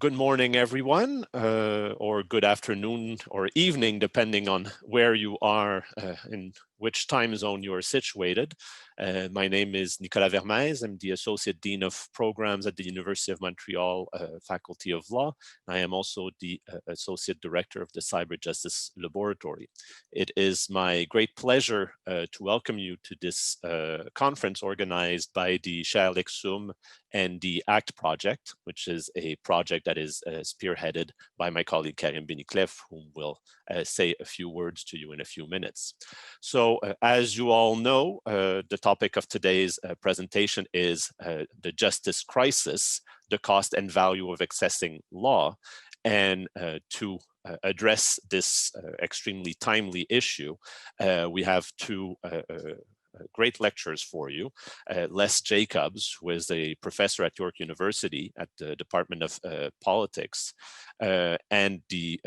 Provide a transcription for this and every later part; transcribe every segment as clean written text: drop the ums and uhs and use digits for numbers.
Good morning, everyone, or good afternoon or evening, depending on where you are, in which time zone you are situated. My name is Nicolas Vermeys. I'm the Associate Dean of Programs at the University of Montreal Faculty of Law. I am also the Associate Director of the Cyberjustice Laboratory. It is my great pleasure to welcome you to this conference organized by the Chaire Lexum and the ACT project, which is a project that is spearheaded by my colleague Karim Beniclef, whom will say a few words to you in a few minutes. So as you all know, the topic of today's presentation is the justice crisis, the cost and value of accessing law. And to address this extremely timely issue, we have two great lectures for you. Les Jacobs, who is a professor at York University at the Department of Politics, and the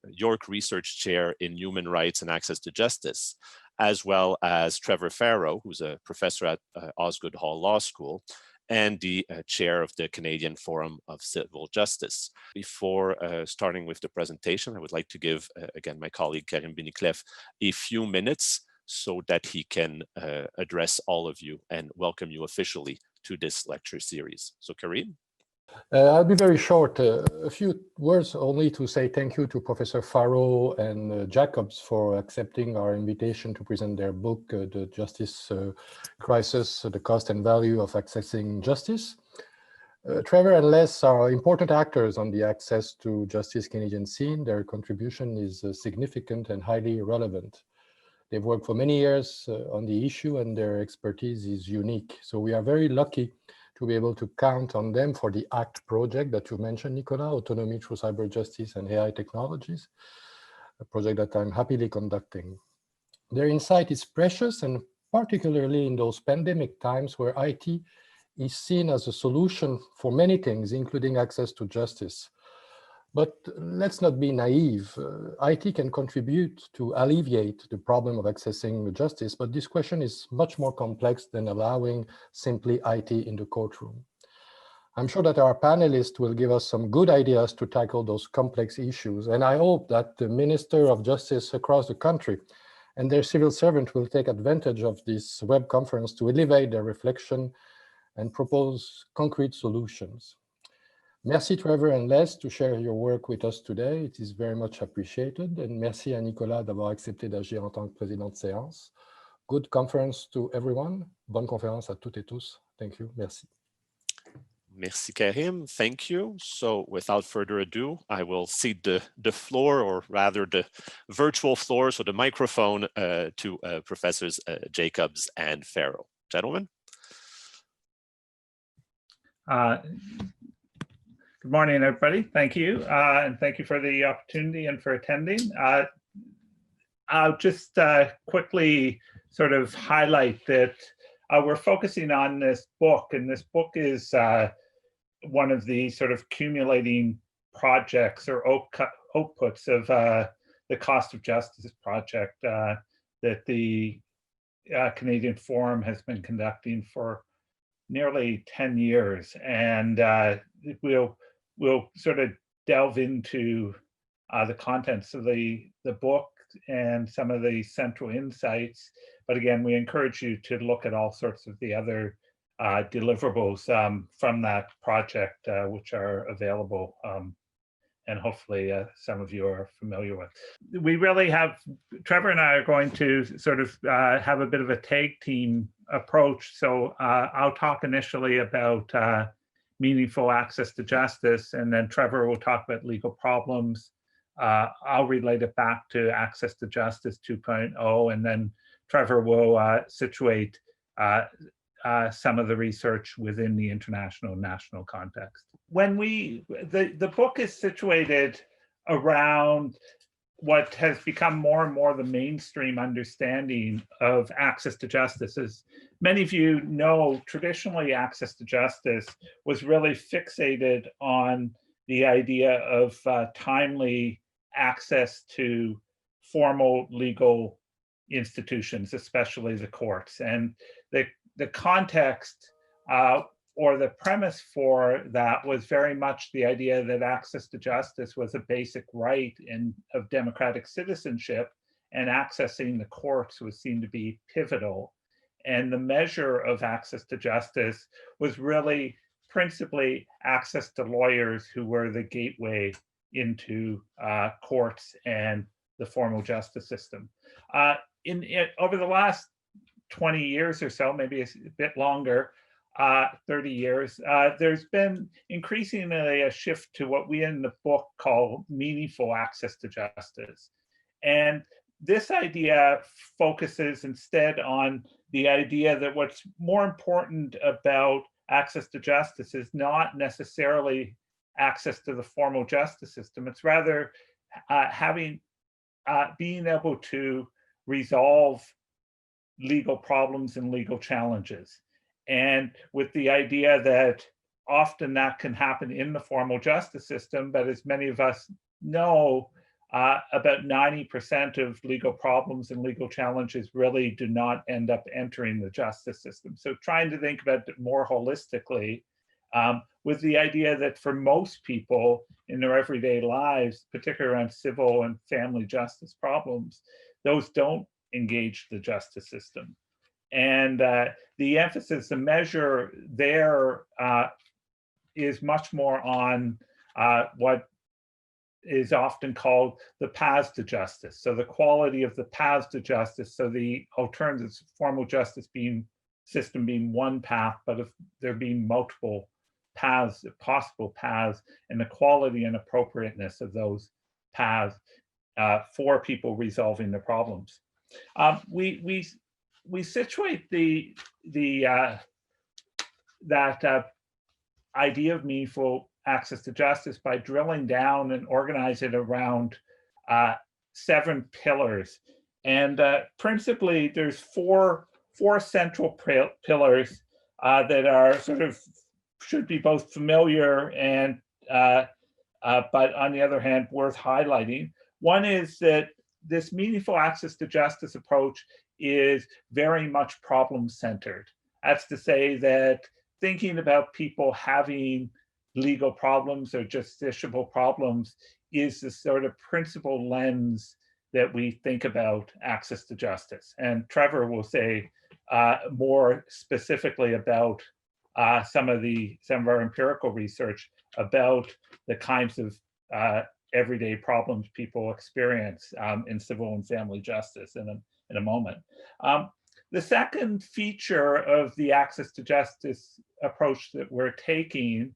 York Research Chair in Human Rights and Access to Justice, as well as Trevor Farrow, who's a professor at Osgoode Hall Law School, and the chair of the Canadian Forum of Civil Justice. Before starting with the presentation, I would like to give, again, my colleague Karim Beniclef a few minutes so that he can address all of you and welcome you officially to this lecture series. So Karim? I'll be very short. A few words only to say thank you to Professor Farrow and Jacobs for accepting our invitation to present their book, The Justice Crisis, The Cost and Value of Accessing Justice. Trevor and Les are important actors on the access to justice Canadian scene. Their contribution is significant and highly relevant. They've worked for many years on the issue and their expertise is unique. So we are very lucky to be able to count on them for the ACT project that you mentioned, Nicolas, Autonomy Through Cyberjustice and AI Technologies, a project that I'm happily conducting. Their insight is precious, and particularly in those pandemic times where IT is seen as a solution for many things, including access to justice. But let's not be naive. IT can contribute to alleviate the problem of accessing justice, but this question is much more complex than allowing simply IT in the courtroom. I'm sure that our panelists will give us some good ideas to tackle those complex issues, and I hope that the Minister of Justice across the country and their civil servant will take advantage of this web conference to elevate their reflection and propose concrete solutions. Merci Trevor and Les to share your work with us today. It is very much appreciated. And merci à Nicolas d'avoir accepté d'agir en tant que président de séance. Good conference to everyone. Bonne conférence à toutes et tous. Thank you. Merci. Merci Karim. Thank you. So without further ado, I will cede the floor, or rather the virtual floor, so the microphone to Professors Jacobs and Farrow. Gentlemen. Good morning, everybody. Thank you. And thank you for the opportunity and for attending. I'll just quickly sort of highlight that we're focusing on this book, and this book is one of the sort of accumulating projects or outputs of the Cost of Justice project that the Canadian Forum has been conducting for nearly 10 years. And we'll sort of delve into the contents of the book and some of the central insights. But again, we encourage you to look at all sorts of the other deliverables from that project, which are available, and hopefully some of you are familiar with. We really have, Trevor and I are going to sort of have a bit of a tag team approach. So I'll talk initially about meaningful access to justice, and then Trevor will talk about legal problems. I'll relate it back to access to justice 2.0, and then Trevor will situate some of the research within the international and national context. When the book is situated around what has become more and more the mainstream understanding of access to justice. As many of you know, traditionally access to justice was really fixated on the idea of timely access to formal legal institutions, especially the courts. And the context or the premise for that was very much the idea that access to justice was a basic right of democratic citizenship, and accessing the courts was seen to be pivotal. And the measure of access to justice was really principally access to lawyers who were the gateway into courts and the formal justice system. Over the last 20 years or so, maybe a bit longer, 30 years, there's been increasingly a shift to what we in the book call meaningful access to justice. And this idea focuses instead on the idea that what's more important about access to justice is not necessarily access to the formal justice system. It's rather being able to resolve legal problems and legal challenges. And with the idea that often that can happen in the formal justice system, but as many of us know, about 90% of legal problems and legal challenges really do not end up entering the justice system. So trying to think about it more holistically, with the idea that for most people in their everyday lives, particularly around civil and family justice problems, those don't engage the justice system. And the emphasis, the measure there is much more on what is often called the paths to justice. So the quality of the paths to justice, so the alternatives, formal justice system being one path, but if there being multiple paths, possible paths, and the quality and appropriateness of those paths for people resolving the problems. We situate that idea of meaningful access to justice by drilling down and organize it around 7 pillars. And principally, there's four central pillars that are sort of should be both familiar and but on the other hand, worth highlighting. One is that this meaningful access to justice approach is very much problem-centered. That's to say that thinking about people having legal problems or justiciable problems is the sort of principal lens that we think about access to justice. And Trevor will say more specifically about some of our empirical research about the kinds of everyday problems people experience in civil and family justice in a moment. The second feature of the access to justice approach that we're taking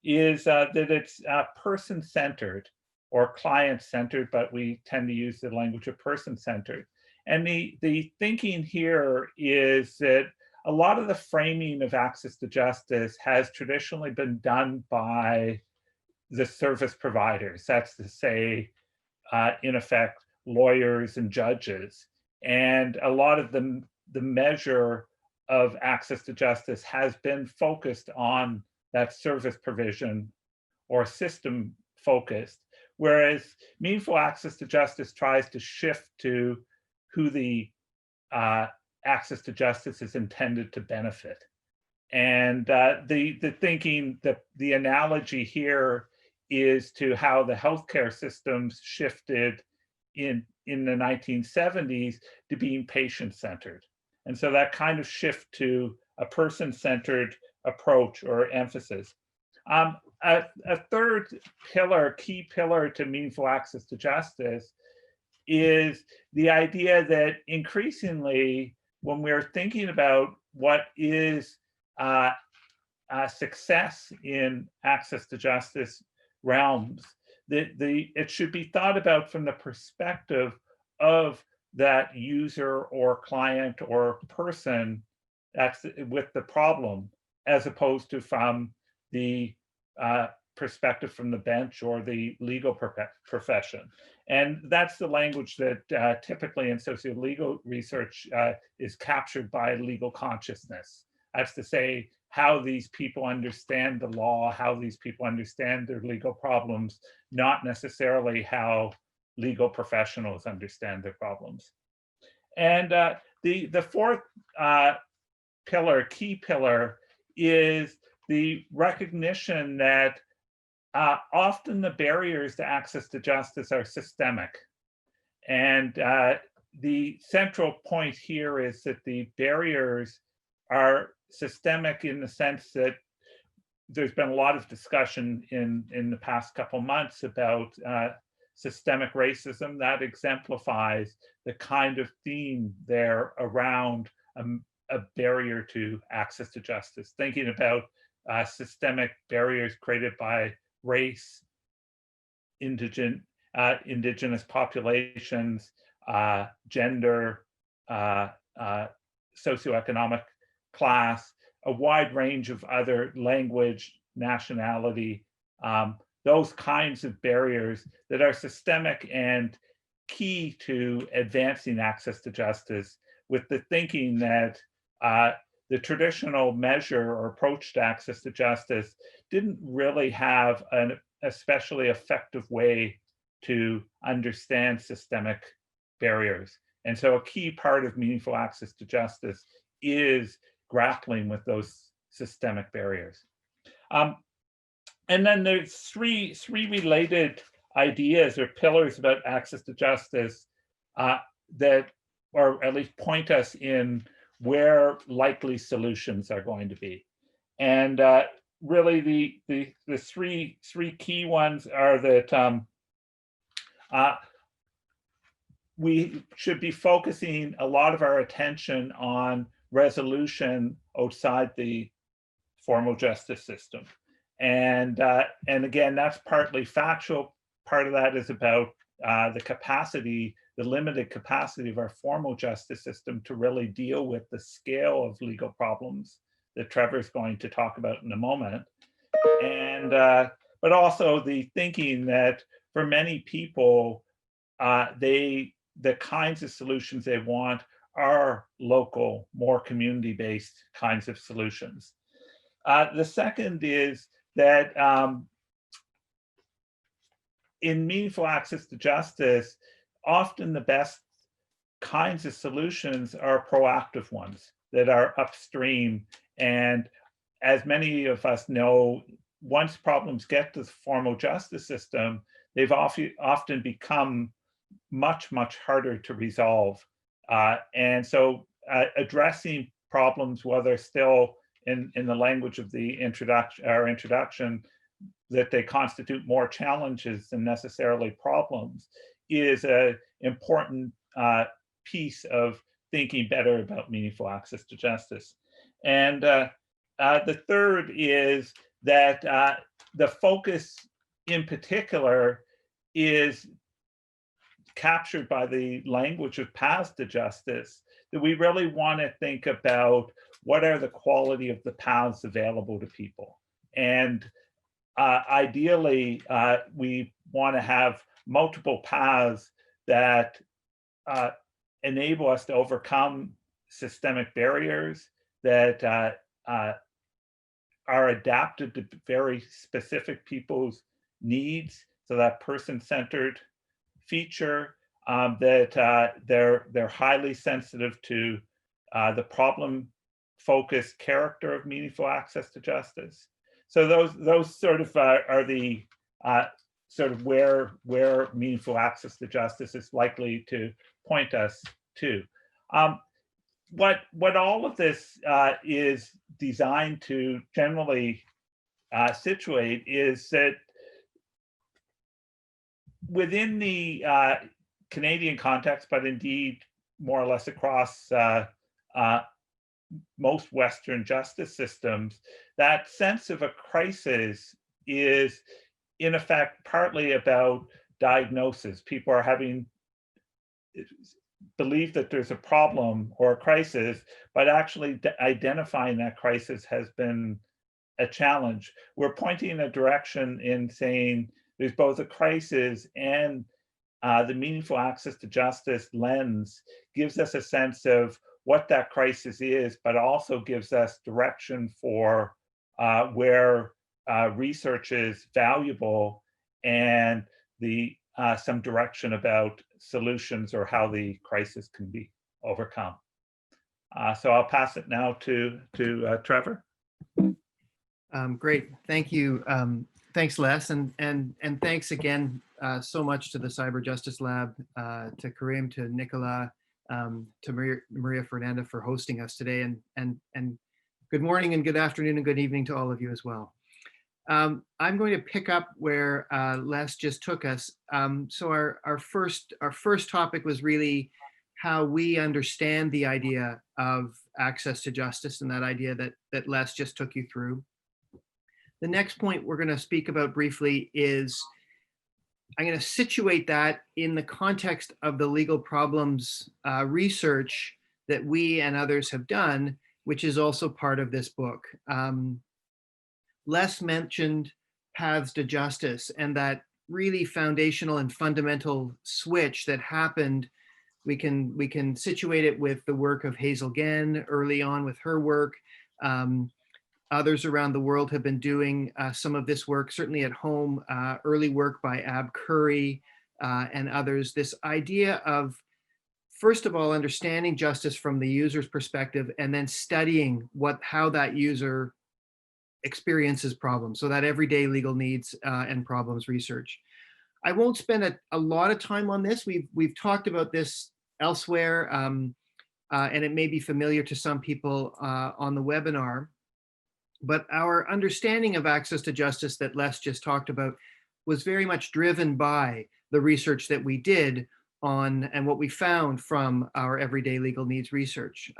is that it's person-centered or client-centered, but we tend to use the language of person-centered. And the thinking here is that a lot of the framing of access to justice has traditionally been done by the service providers. That's to say, in effect, lawyers and judges. And a lot of the measure of access to justice has been focused on that service provision or system focused, whereas meaningful access to justice tries to shift to who the access to justice is intended to benefit. And the thinking, the analogy here is to how the healthcare systems shifted in the 1970s to being patient-centered. And so that kind of shift to a person-centered approach or emphasis. A third pillar, key pillar to meaningful access to justice is the idea that increasingly when we're thinking about what is success in access to justice realms, it should be thought about from the perspective of that user or client or person that's with the problem, as opposed to from the perspective from the bench or the legal profession. And that's the language that typically in socio-legal research is captured by legal consciousness. That's to say, how these people understand the law, how these people understand their legal problems, not necessarily how legal professionals understand their problems. And the fourth pillar, key pillar, is the recognition that often the barriers to access to justice are systemic. And the central point here is that the barriers are systemic in the sense that there's been a lot of discussion in the past couple months about systemic racism that exemplifies the kind of theme there around a barrier to access to justice, thinking about systemic barriers created by race, indigenous populations, gender, socioeconomic class, a wide range of other language, nationality, those kinds of barriers that are systemic and key to advancing access to justice, with the thinking that the traditional measure or approach to access to justice didn't really have an especially effective way to understand systemic barriers. And so a key part of meaningful access to justice is grappling with those systemic barriers. And then there's three related ideas or pillars about access to justice that, or at least point us in where likely solutions are going to be. And really the three key ones are that we should be focusing a lot of our attention on resolution outside the formal justice system. And again, that's partly factual. Part of that is about the capacity, the limited capacity of our formal justice system to really deal with the scale of legal problems that Trevor's going to talk about in a moment. And but also the thinking that for many people, the kinds of solutions they want are local, more community-based kinds of solutions. The second is that in meaningful access to justice, often the best kinds of solutions are proactive ones that are upstream. And as many of us know, once problems get to the formal justice system, they've often become much harder to resolve. And so addressing problems, whether still in the language of the introduction, that they constitute more challenges than necessarily problems, is an important piece of thinking better about meaningful access to justice. And the third is that the focus in particular is captured by the language of paths to justice, that we really want to think about what are the quality of the paths available to people. And ideally, we want to have multiple paths that enable us to overcome systemic barriers, that are adapted to very specific people's needs, so that person-centered feature, that they're highly sensitive to the problem-focused character of meaningful access to justice. So those sort of are the sort of where meaningful access to justice is likely to point us to. What all of this is designed to generally situate is that within the Canadian context, but indeed more or less across most Western justice systems, that sense of a crisis is in effect partly about diagnosis. People are having believe that there's a problem or a crisis, but actually identifying that crisis has been a challenge. We're pointing in a direction in saying there's both a crisis, and the meaningful access to justice lens gives us a sense of what that crisis is, but also gives us direction for where research is valuable, and the some direction about solutions or how the crisis can be overcome. So I'll pass it now to Trevor. Great, thank you. Thanks, Les, and thanks again so much to the Cyber Justice Lab, to Karim, to Nicolas, to Maria Fernanda for hosting us today, and good morning and good afternoon and good evening to all of you as well. I'm going to pick up where Les just took us. So our first topic was really how we understand the idea of access to justice, and that idea that Les just took you through. The next point we're going to speak about briefly is I'm going to situate that in the context of the legal problems research that we and others have done, which is also part of this book. Les mentioned paths to justice and that really foundational and fundamental switch that happened. We can situate it with the work of Hazel Genn early on with her work. Others around the world have been doing some of this work, certainly at home, early work by Ab Curry and others. This idea of, first of all, understanding justice from the user's perspective and then studying how that user experiences problems. So that everyday legal needs and problems research. I won't spend a lot of time on this. We've talked about this elsewhere, and it may be familiar to some people on the webinar. But our understanding of access to justice that Les just talked about was very much driven by the research that we did on and what we found from our everyday legal needs research.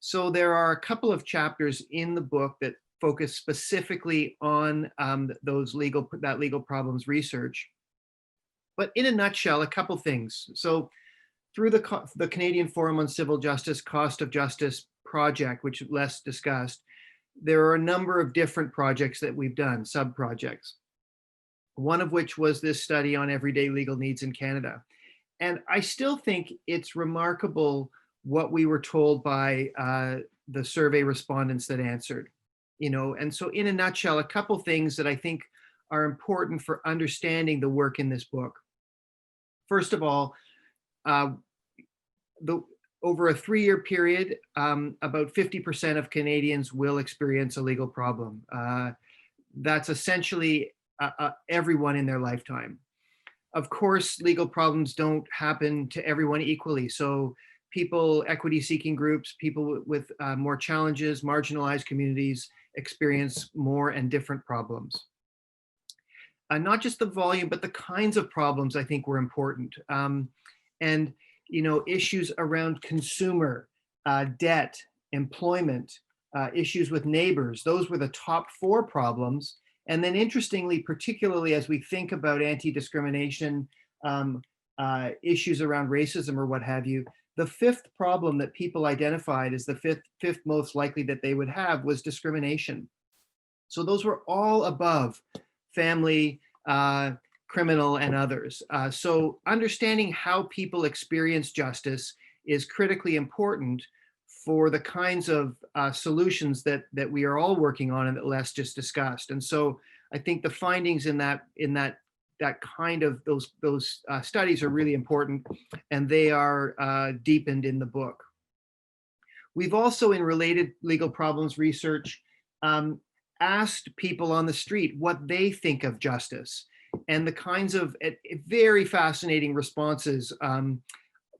So there are a couple of chapters in the book that focus specifically on that legal problems research. But in a nutshell, a couple things. So through the Canadian Forum on Civil Justice Cost of Justice project, which Les discussed, there are a number of different projects that we've done, sub-projects, one of which was this study on everyday legal needs in Canada. And I still think it's remarkable what we were told by the survey respondents that answered. And so in a nutshell, a couple things that I think are important for understanding the work in this book. First of all, over a 3-year period, about 50% of Canadians will experience a legal problem. That's essentially everyone in their lifetime. Of course, legal problems don't happen to everyone equally. So people, equity-seeking groups, people with more challenges, marginalized communities experience more and different problems. Not just the volume, but the kinds of problems I think were important. And issues around consumer, debt, employment, issues with neighbors, those were the top 4 problems. And then interestingly, particularly as we think about anti-discrimination, issues around racism or what have you, the 5th problem that people identified as the fifth most likely that they would have was discrimination. So those were all above family, criminal, and others. So understanding how people experience justice is critically important for the kinds of solutions that we are all working on and that Les just discussed. And so I think the findings in that kind of those studies are really important, and they are deepened in the book. We've also, in related legal problems research, asked people on the street what they think of justice, and the kinds of very fascinating responses.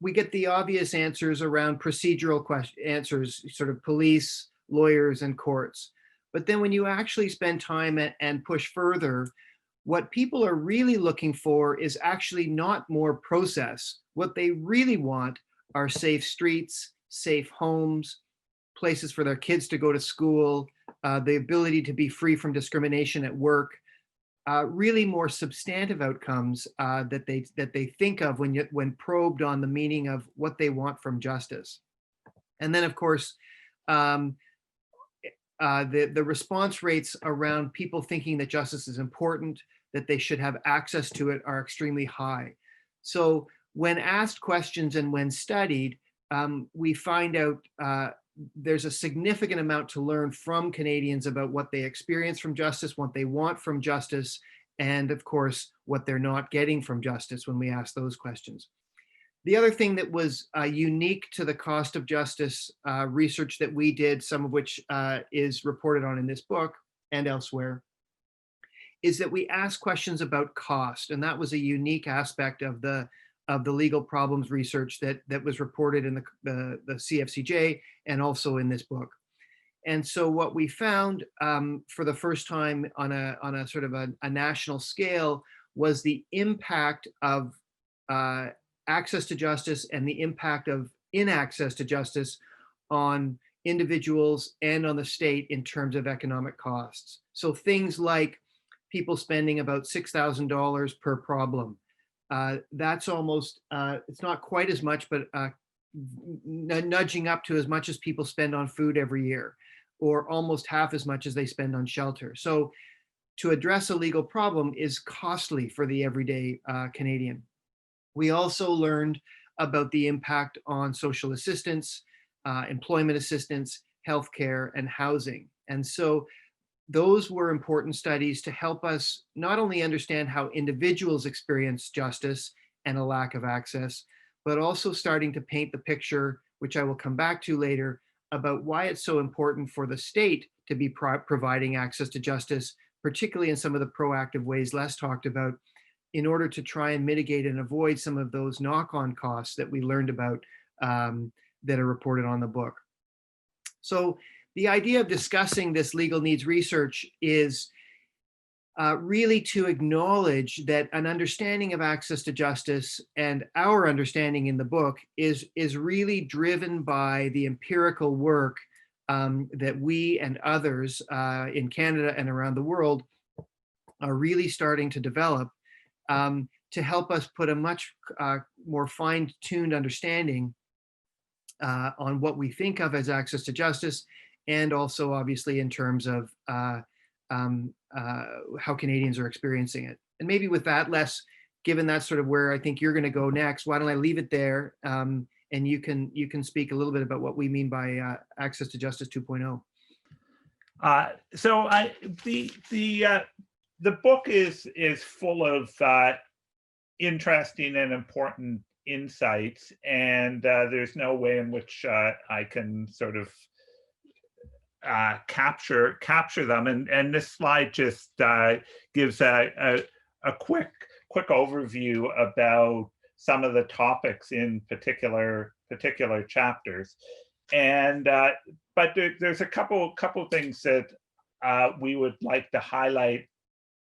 We get the obvious answers around procedural answers, sort of police, lawyers, and courts. But then when you actually spend time and push further, what people are really looking for is actually not more process. What they really want are safe streets, safe homes, places for their kids to go to school, the ability to be free from discrimination at work, really more substantive outcomes that they think of when probed on the meaning of what they want from justice. And then, of course, the response rates around people thinking that justice is important, that they should have access to it, are extremely high. So when asked questions and when studied, we find out there's a significant amount to learn from Canadians about what they experience from justice, what they want from justice, and of course, what they're not getting from justice when we ask those questions. The other thing that was unique to the cost of justice research that we did, some of which is reported on in this book, and elsewhere, is that we ask questions about cost. And that was a unique aspect of the legal problems research that was reported in the CFCJ and also in this book. And so what we found for the first time on a sort of a national scale was the impact of access to justice and the impact of inaccess to justice on individuals and on the state in terms of economic costs. So things like people spending about $6,000 per problem. That's almost, it's not quite as much, but nudging up to as much as people spend on food every year, or almost half as much as they spend on shelter. So to address a legal problem is costly for the everyday Canadian. We also learned about the impact on social assistance, employment assistance, healthcare, and housing. And so those were important studies to help us not only understand how individuals experience justice and a lack of access, but also starting to paint the picture, which I will come back to later, about why it's so important for the state to be providing access to justice, particularly in some of the proactive ways Les talked about, in order to try and mitigate and avoid some of those knock-on costs that we learned about that are reported on the book. So the idea of discussing this legal needs research is really to acknowledge that an understanding of access to justice and our understanding in the book is really driven by the empirical work that we and others in Canada and around the world are really starting to develop to help us put a much more fine-tuned understanding on what we think of as access to justice, and also obviously in terms of how Canadians are experiencing it. And maybe with that, Les, given that's sort of where I think you're going to go next, why don't I leave it there, and you can speak a little bit about what we mean by access to justice 2.0. So the book is full of interesting and important insights, and there's no way in which I can sort of capture them. And this slide just gives a quick overview about some of the topics in particular chapters. And but there's a couple things that we would like to highlight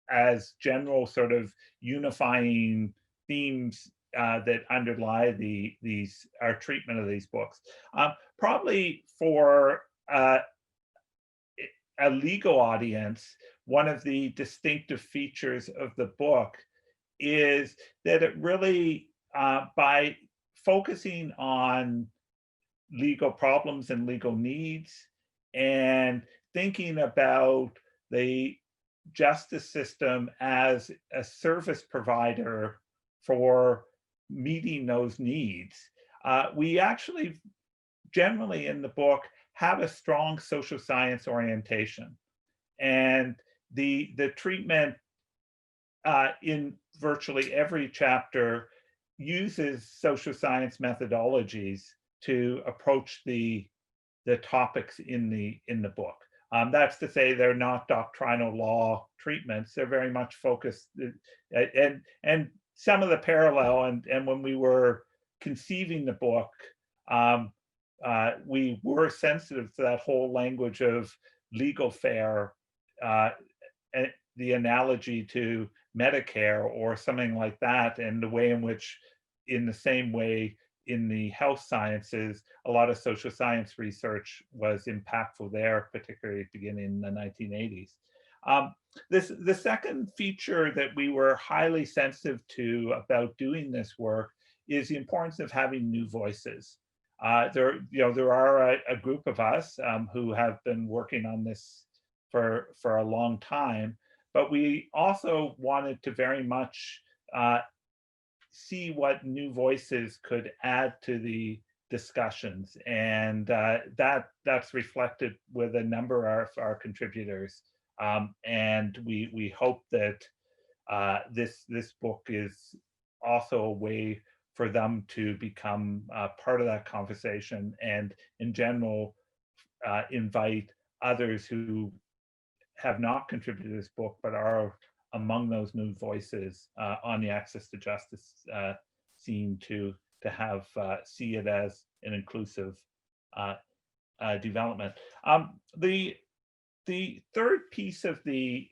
as general sort of unifying themes that underlie our treatment of these books. Probably for a legal audience, one of the distinctive features of the book is that it really, by focusing on legal problems and legal needs and thinking about the justice system as a service provider for meeting those needs, we actually generally in the book have a strong social science orientation. And the treatment in virtually every chapter uses social science methodologies to approach the topics in the book. That's to say they're not doctrinal law treatments. They're very much focused, and some of the parallel, and when we were conceiving the book, we were sensitive to that whole language of legal fare, and the analogy to Medicare or something like that, and the way in which, in the same way in the health sciences, a lot of social science research was impactful there, particularly beginning in the 1980s. The second feature that we were highly sensitive to about doing this work is the importance of having new voices. There are a group of us who have been working on this for a long time, but we also wanted to very much see what new voices could add to the discussions, and that's reflected with a number of our contributors. And we hope that this book is also a way for them to become part of that conversation, and in general invite others who have not contributed to this book, but are among those new voices on the access to justice scene to have see it as an inclusive development. The third piece of the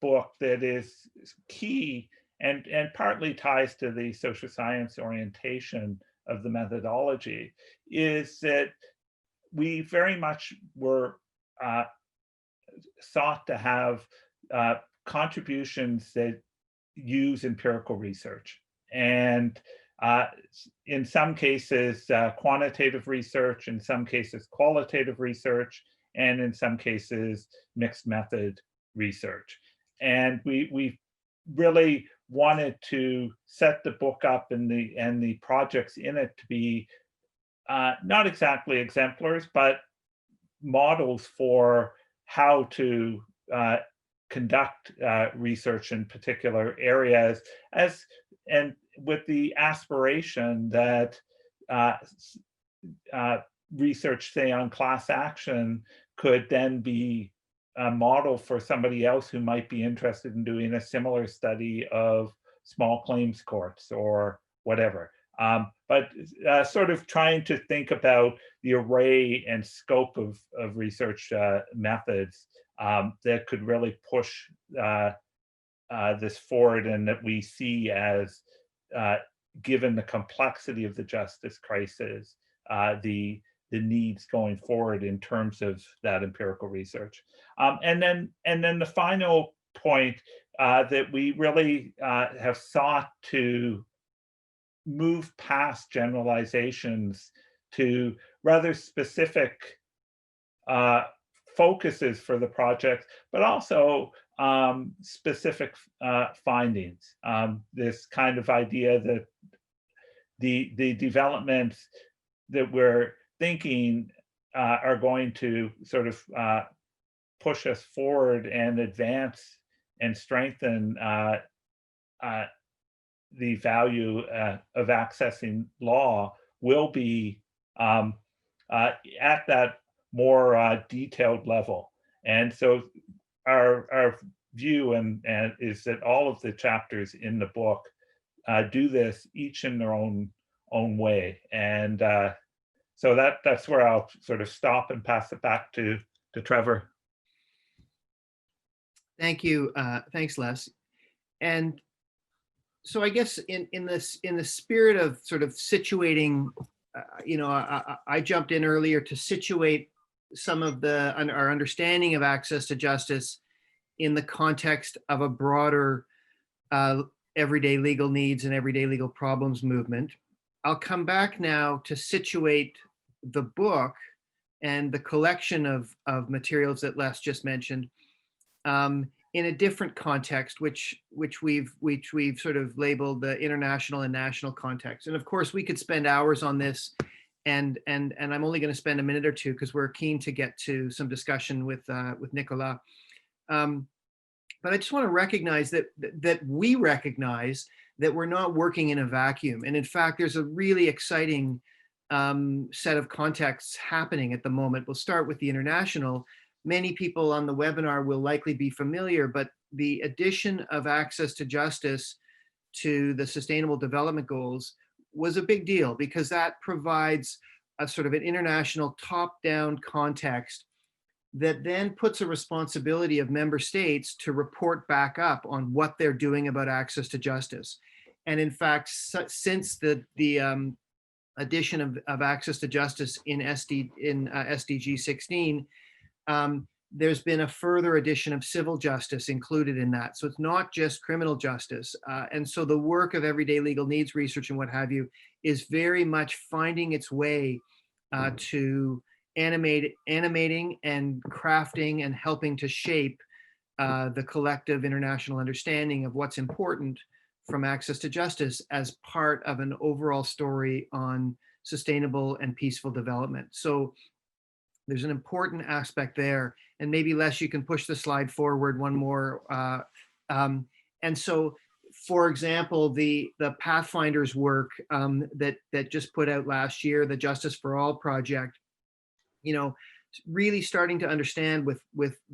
book that is key and partly ties to the social science orientation of the methodology is that we very much were sought to have contributions that use empirical research, and in some cases quantitative research, in some cases qualitative research, and in some cases mixed method research. And we really wanted to set the book up and the projects in it to be not exactly exemplars, but models for how to conduct research in particular areas, and with the aspiration that research, say, on class action could then be a model for somebody else who might be interested in doing a similar study of small claims courts or whatever. But sort of trying to think about the array and scope of research methods that could really push this forward, and that we see as, given the complexity of the justice crisis, the needs going forward in terms of that empirical research. And then the final point that we really have sought to move past generalizations to rather specific focuses for the project, but also specific findings. This kind of idea that the developments that we're thinking are going to sort of push us forward and advance and strengthen the value of accessing law will be at that more detailed level. And so our view and is that all of the chapters in the book do this each in their own way. And so that's where I'll sort of stop and pass it back to Trevor. Thank you. Thanks, Les. And so I guess in the spirit of sort of situating, I jumped in earlier to situate some of our understanding of access to justice in the context of a broader everyday legal needs and everyday legal problems movement. I'll come back now to situate the book and the collection of materials that Les just mentioned in a different context, which we've sort of labeled the international and national context. And of course, we could spend hours on this, and I'm only going to spend a minute or two because we're keen to get to some discussion with Nicolas. But I just want to recognize that we recognize that we're not working in a vacuum, and in fact, there's a really exciting set of contexts happening at the moment. We'll start with the international. Many people on the webinar will likely be familiar, but the addition of access to justice to the Sustainable Development Goals was a big deal because that provides a sort of an international top-down context that then puts a responsibility of member states to report back up on what they're doing about access to justice. And in fact, since the addition of access to justice in SDG 16, there's been a further addition of civil justice included in that. So it's not just criminal justice. And so the work of everyday legal needs research and what have you is very much finding its way to animating and crafting and helping to shape the collective international understanding of what's important from access to justice as part of an overall story on sustainable and peaceful development. So there's an important aspect there. And maybe Les, you can push the slide forward one more. And so, for example, the Pathfinders work that just put out last year, the Justice for All project, really starting to understand with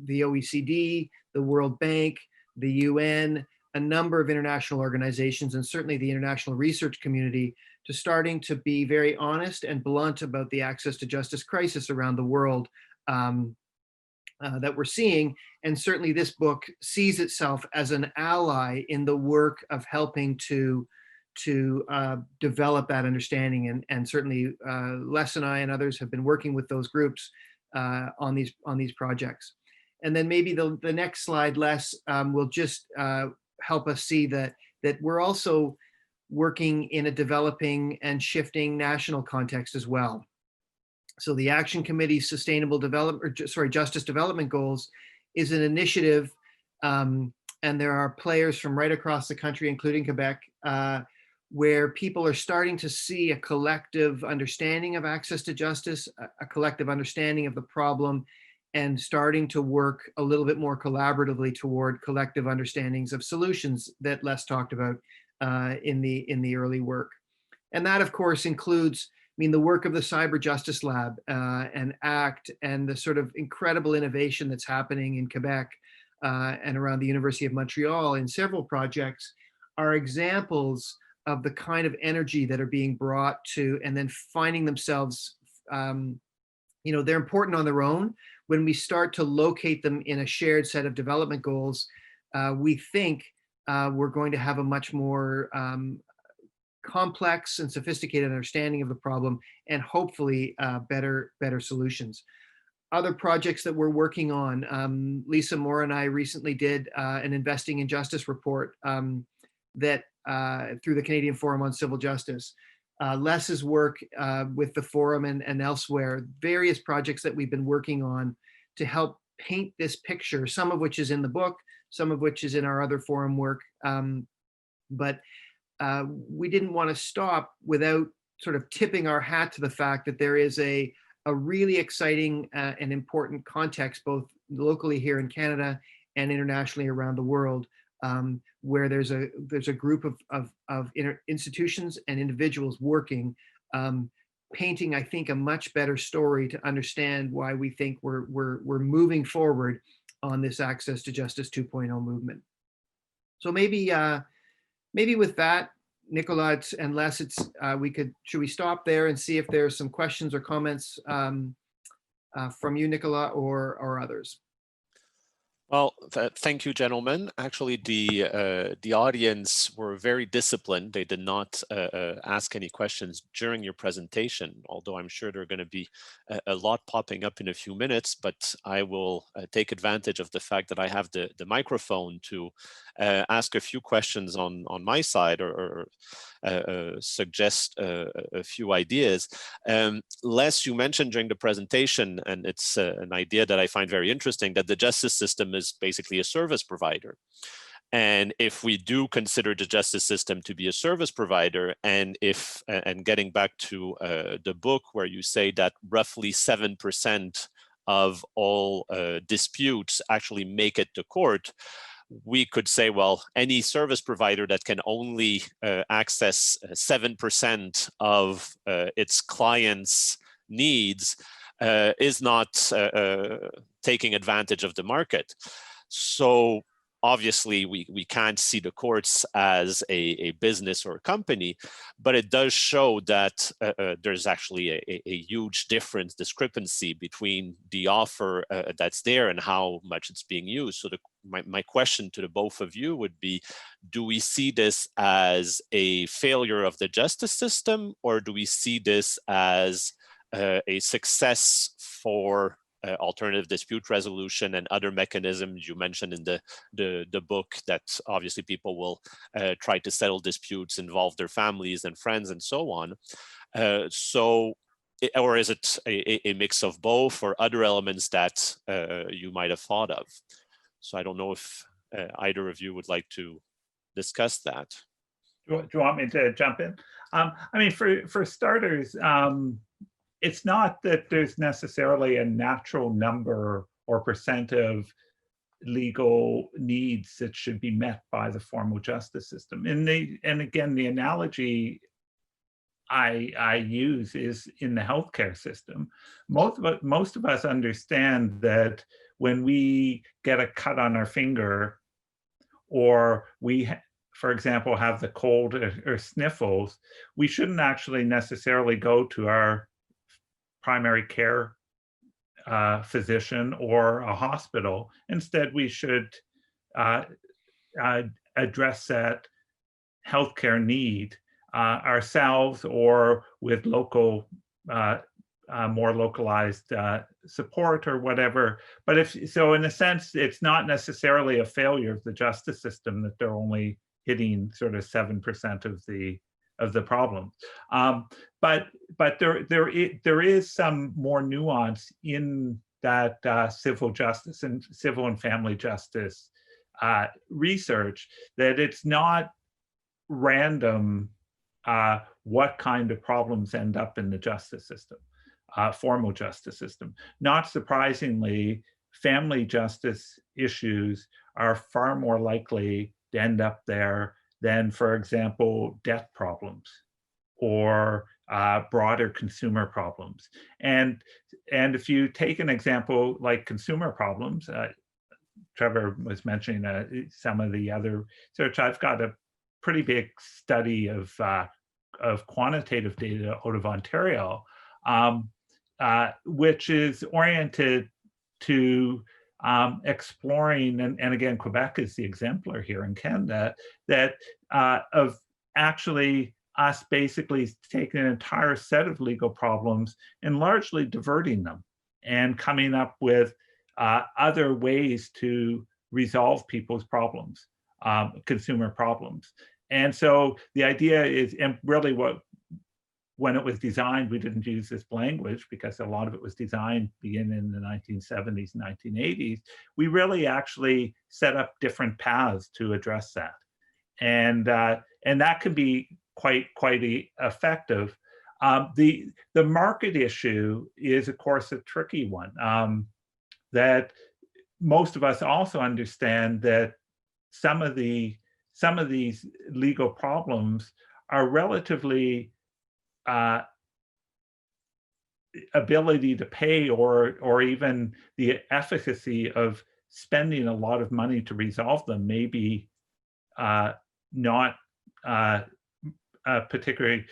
the OECD, the World Bank, the UN, a number of international organizations, and certainly the international research community, to starting to be very honest and blunt about the access to justice crisis around the world that we're seeing. And certainly this book sees itself as an ally in the work of helping to develop that understanding. And certainly Les and I and others have been working with those groups on these projects. And then maybe the next slide, Les, will just help us see that we're also working in a developing and shifting national context as well. So the Action Committee's Sustainable Development, Justice Development Goals is an initiative, and there are players from right across the country, including Quebec, where people are starting to see a collective understanding of access to justice, a collective understanding of the problem, and starting to work a little bit more collaboratively toward collective understandings of solutions that Les talked about in the early work. And that, of course, includes, the work of the Cyber Justice Lab and ACT, and the sort of incredible innovation that's happening in Quebec and around the University of Montreal in several projects are examples of the kind of energy that are being brought to, and then finding themselves, they're important on their own. When we start to locate them in a shared set of development goals, we think we're going to have a much more complex and sophisticated understanding of the problem, and hopefully better solutions. Other projects that we're working on, Lisa Moore and I recently did an Investing in Justice report that through the Canadian Forum on Civil Justice. Les's work with the Forum and elsewhere, various projects that we've been working on to help paint this picture, some of which is in the book, some of which is in our other Forum work. But we didn't want to stop without sort of tipping our hat to the fact that there is a really exciting and important context, both locally here in Canada and internationally around the world, where there's a group of institutions and individuals working, painting, I think, a much better story to understand why we think we're moving forward on this Access to Justice 2.0 movement. So maybe with that, Nicolas and Les, should we stop there and see if there's some questions or comments from you, Nicolas, or others? Well, thank you, gentlemen. Actually, the audience were very disciplined. They did not ask any questions during your presentation, although I'm sure there are going to be a lot popping up in a few minutes, but I will take advantage of the fact that I have the microphone to ask a few questions on my side, or suggest a few ideas. Les, you mentioned during the presentation, and it's an idea that I find very interesting, that the justice system is basically a service provider. And if we do consider the justice system to be a service provider, and getting back to the book where you say that roughly 7% of all disputes actually make it to court, we could say, well, any service provider that can only access 7% of its clients' needs is not taking advantage of the market. So obviously, we can't see the courts as a business or a company, but it does show that there's actually a huge discrepancy between the offer that's there and how much it's being used. So my question to the both of you would be, do we see this as a failure of the justice system, or do we see this as a success for alternative dispute resolution and other mechanisms you mentioned in the book, that obviously people will try to settle disputes, involve their families and friends and so on? Or is it a mix of both, or other elements that you might have thought of? So I don't know if either of you would like to discuss that. Do you want me to jump in? I mean, for starters, it's not that there's necessarily a natural number or percent of legal needs that should be met by the formal justice system. And again, the analogy I use is in the healthcare system. Most of us understand that when we get a cut on our finger, or we, for example, have the cold or sniffles, we shouldn't actually necessarily go to our primary care physician or a hospital. Instead, we should address that healthcare need ourselves, or with local, more localized support or whatever. But so in a sense, it's not necessarily a failure of the justice system that they're only hitting sort of 7% of the problem. But there is some more nuance in that civil justice and civil and family justice research, that it's not random what kind of problems end up in the justice system, formal justice system. Not surprisingly, family justice issues are far more likely to end up there than, for example, debt problems or broader consumer problems. And if you take an example like consumer problems, Trevor was mentioning some of the other research. I've got a pretty big study of quantitative data out of Ontario, which is oriented to exploring, and again, Quebec is the exemplar here in Canada, that of actually us basically taking an entire set of legal problems and largely diverting them and coming up with other ways to resolve people's problems, consumer problems. And so the idea is, and really when it was designed, we didn't use this language because a lot of it was designed beginning in the 1970s, 1980s. We really actually set up different paths to address that. And that can be quite effective. The market issue is, of course, a tricky one. That most of us also understand that some of these legal problems are relatively ability to pay, or even the efficacy of spending a lot of money to resolve them may be not particularly,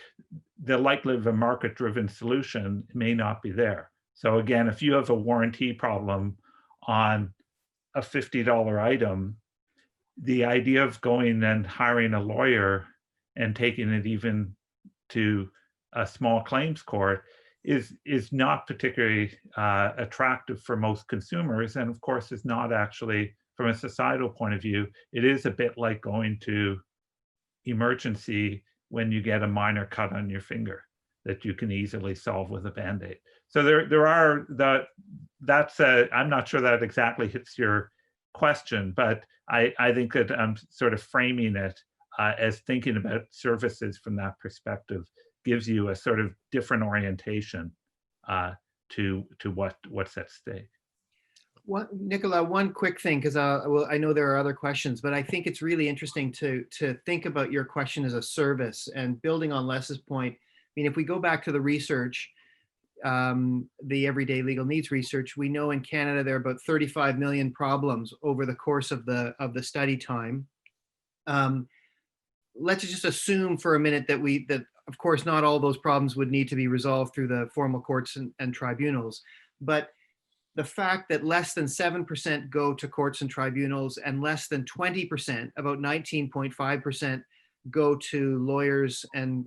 the likelihood of a market-driven solution may not be there. So again, if you have a warranty problem on a $50 item, the idea of going and hiring a lawyer and taking it even to a small claims court is not particularly attractive for most consumers, and of course is not actually, from a societal point of view, it is a bit like going to emergency when you get a minor cut on your finger that you can easily solve with a Band-Aid. So I'm not sure that exactly hits your question, but I think that I'm sort of framing it as thinking about services from that perspective gives you a sort of different orientation to what's at stake. Nicola, one quick thing, because I know there are other questions, but I think it's really interesting to think about your question as a service, and building on Les's point. I mean, if we go back to the research, the everyday legal needs research, we know in Canada there are about 35 million problems over the course of the study time. Let's just assume for a minute that of course not all those problems would need to be resolved through the formal courts and tribunals, but the fact that less than 7% go to courts and tribunals, and less than 20%, about 19.5%, go to lawyers and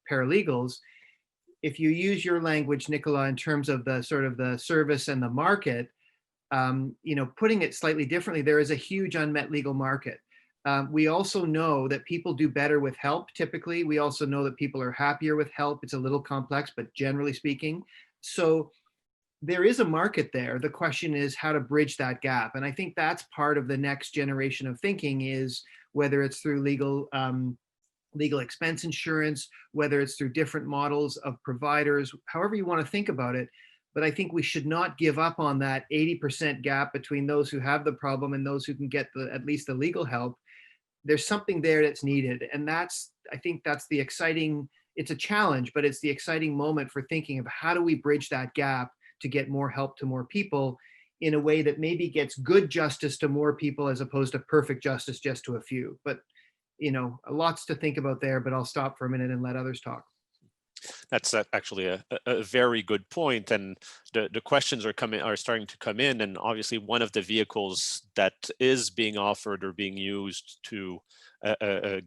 paralegals. If you use your language, Nicola, in terms of the sort of the service and the market, putting it slightly differently, there is a huge unmet legal market. We also know that people do better with help, typically. We also know that people are happier with help. It's a little complex, but generally speaking. So there is a market there. The question is how to bridge that gap. And I think that's part of the next generation of thinking, is whether it's through legal expense insurance, whether it's through different models of providers, however you want to think about it. But I think we should not give up on that 80% gap between those who have the problem and those who can get at least the legal help. There's something there that's needed. And I think that's the exciting it's a challenge, but it's the exciting moment for thinking of how do we bridge that gap to get more help to more people in a way that maybe gets good justice to more people as opposed to perfect justice just to a few. But, lots to think about there, but I'll stop for a minute and let others talk. That's actually a very good point, and the questions are starting to come in, and obviously one of the vehicles that is being offered or being used to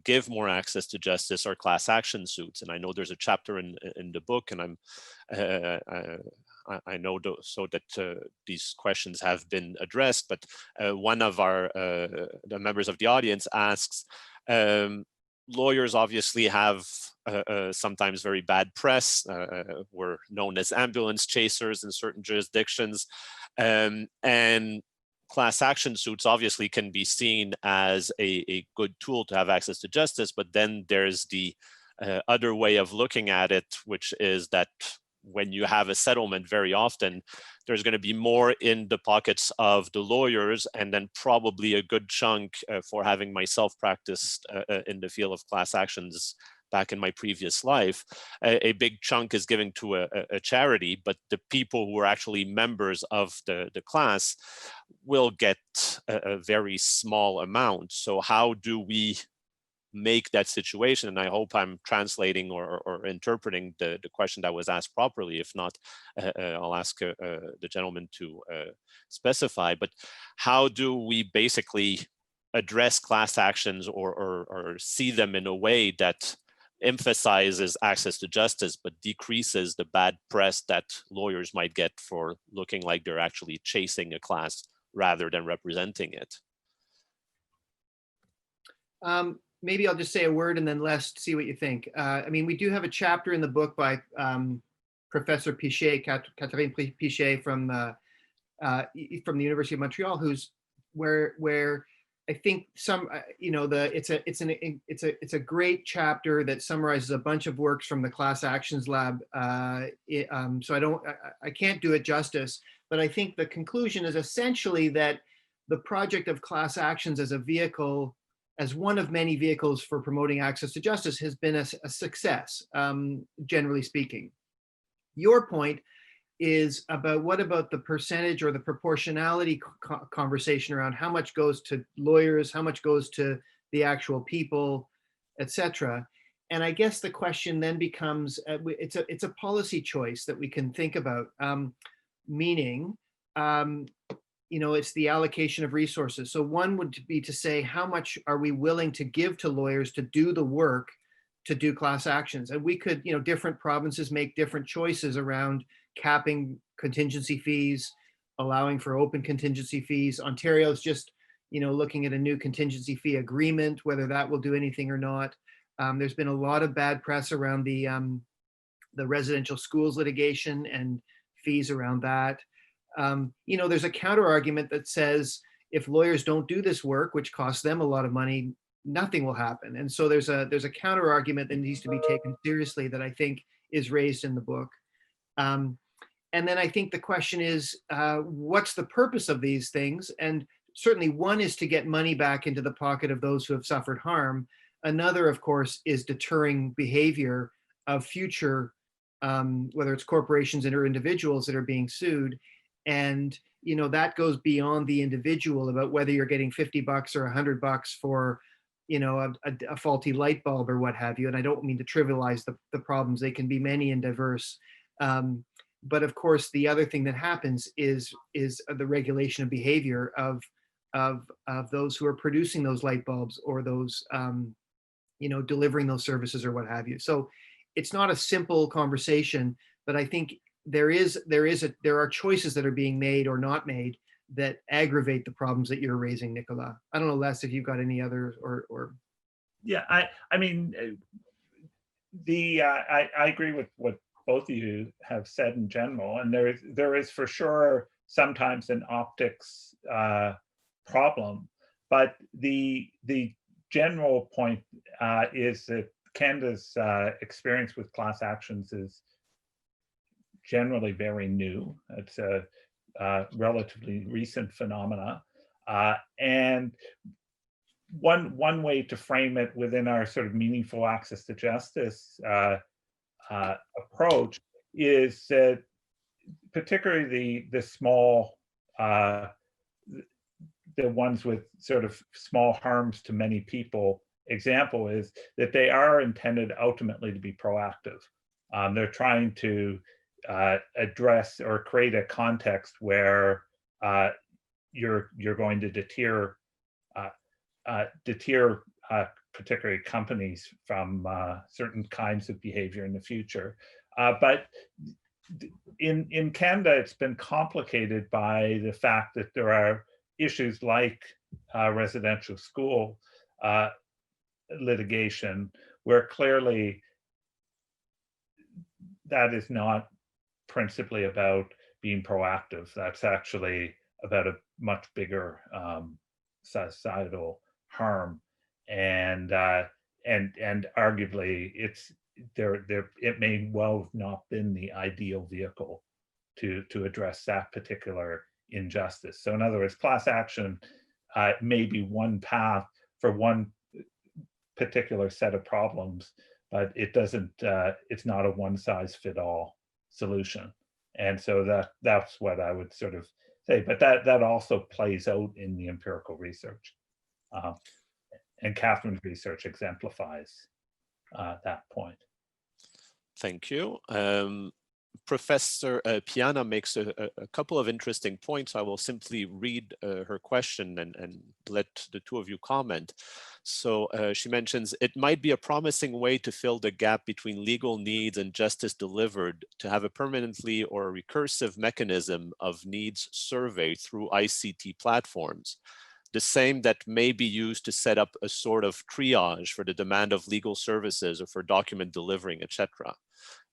give more access to justice are class action suits. And I know there's a chapter in the book, and I know so that these questions have been addressed, but one of the members of the audience asks, lawyers obviously have sometimes very bad press. We're known as ambulance chasers in certain jurisdictions. And class action suits obviously can be seen as a good tool to have access to justice, but then there's the other way of looking at it, which is that when you have a settlement, very often there's going to be more in the pockets of the lawyers, and then probably a good chunk for having myself practiced in the field of class actions back in my previous life. A big chunk is given to a charity, but the people who are actually members of the class will get a very small amount. So how do we make that situation? And I hope I'm translating or interpreting the question that was asked properly. If not, I'll ask the gentleman to specify. But how do we basically address class actions or see them in a way that emphasizes access to justice but decreases the bad press that lawyers might get for looking like they're actually chasing a class rather than representing it? Maybe I'll just say a word and then Les, see what you think. We do have a chapter in the book by Professor Pichet, Catherine Pichet from the University of Montreal, where I think it's a great chapter that summarizes a bunch of works from the Class Actions Lab. So I can't do it justice, but I think the conclusion is essentially that the project of class actions as a vehicle, as one of many vehicles for promoting access to justice, has been a success, generally speaking. Your point is about what about the percentage or the proportionality conversation around how much goes to lawyers, how much goes to the actual people, etc. And I guess the question then becomes, it's a policy choice that we can think about, meaning, it's the allocation of resources. So one would be to say, how much are we willing to give to lawyers to do the work to do class actions? And we could, different provinces make different choices around capping contingency fees, allowing for open contingency fees. Ontario's just, looking at a new contingency fee agreement, whether that will do anything or not. There's been a lot of bad press around the residential schools litigation and fees around that. There's a counter argument that says if lawyers don't do this work, which costs them a lot of money, nothing will happen. And so there's a counter argument that needs to be taken seriously that I think is raised in the book. And then I think the question is, what's the purpose of these things? And certainly one is to get money back into the pocket of those who have suffered harm. Another, of course, is deterring behavior of future, whether it's corporations or individuals that are being sued. And that goes beyond the individual about whether you're getting $50 or $100 for a faulty light bulb or what have you. And I don't mean to trivialize the problems. They can be many and diverse. But of course, the other thing that happens is the regulation of behavior of those who are producing those light bulbs or those delivering those services or what have you. So it's not a simple conversation, but I think there are choices that are being made or not made that aggravate the problems that you're raising, Nicolas. I don't know, Les, if you've got any others or. Yeah, I agree with what both of you have said in general, and there is for sure sometimes an optics problem, but the general point is that Canada's experience with class actions is generally very new. It's a relatively recent phenomena, and one way to frame it within our sort of meaningful access to justice approach is that particularly the small, the ones with sort of small harms to many people example is that they are intended ultimately to be proactive. They're trying to address or create a context where you're going to deter particularly companies from certain kinds of behavior in the future. But in Canada, it's been complicated by the fact that there are issues like residential school litigation, where clearly that is not principally about being proactive. That's actually about a much bigger societal harm, and arguably it may well have not been the ideal vehicle to address that particular injustice. So in other words, class action may be one path for one particular set of problems, but it doesn't. It's not a one-size-fit-all solution. And so that's what I would sort of say. But that also plays out in the empirical research, and Catherine's research exemplifies that point. Thank you. Professor Piana makes a couple of interesting points. I will simply read her question and let the two of you comment. So she mentions, it might be a promising way to fill the gap between legal needs and justice delivered to have a permanently or a recursive mechanism of needs survey through ICT platforms, the same that may be used to set up a sort of triage for the demand of legal services or for document delivering, etc.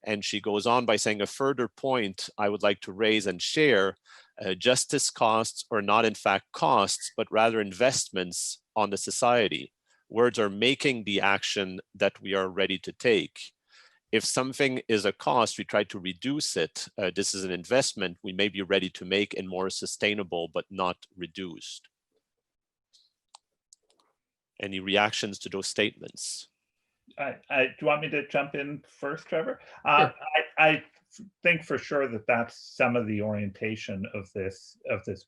And she goes on by saying, a further point I would like to raise and share, justice costs are not in fact costs, but rather investments on the society. Words are making the action that we are ready to take. If something is a cost, we try to reduce it. This is an investment we may be ready to make and more sustainable, but not reduced. Any reactions to those statements? Do you want me to jump in first, Trevor? Sure. I think for sure that that's some of the orientation of this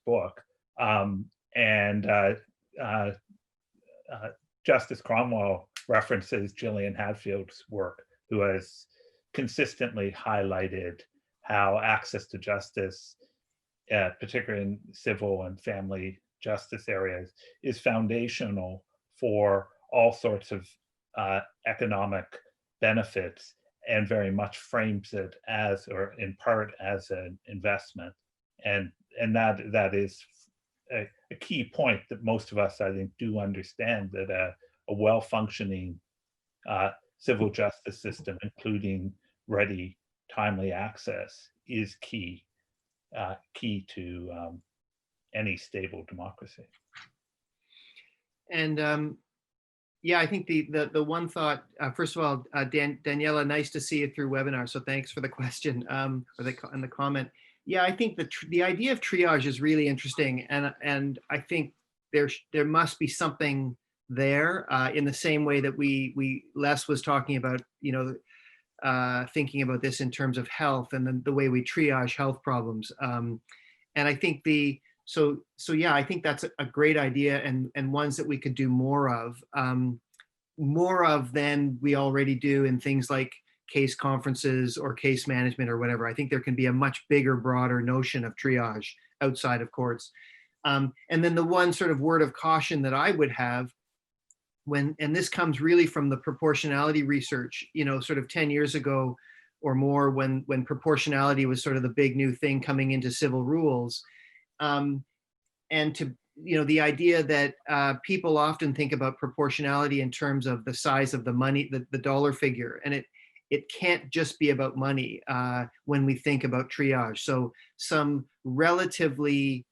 book, and Justice Cromwell references Gillian Hadfield's work, who has consistently highlighted how access to justice, particularly in civil and family justice areas, is foundational for all sorts of economic benefits, and very much frames it as, or in part as, an investment. And that is a key point that most of us, I think, do understand, that a well-functioning civil justice system, including ready, timely access, is key to any stable democracy. And yeah, I think the one thought, first of all, Daniela, nice to see you through webinar. So thanks for the question and the comment. Yeah, I think the idea of triage is really interesting, and I think there must be something there in the same way that Les was talking about, thinking about this in terms of health and the way we triage health problems. And I think so yeah, I think that's a great idea, and ones that we could do more of than we already do in things like case conferences or case management or whatever. I think there can be a much bigger, broader notion of triage outside of courts. And then the one sort of word of caution that I would have, and this comes really from the proportionality research, sort of 10 years ago or more, when proportionality was sort of the big new thing coming into civil rules. And the idea that people often think about proportionality in terms of the size of the money, the dollar figure, and it can't just be about money when we think about triage. So some relatively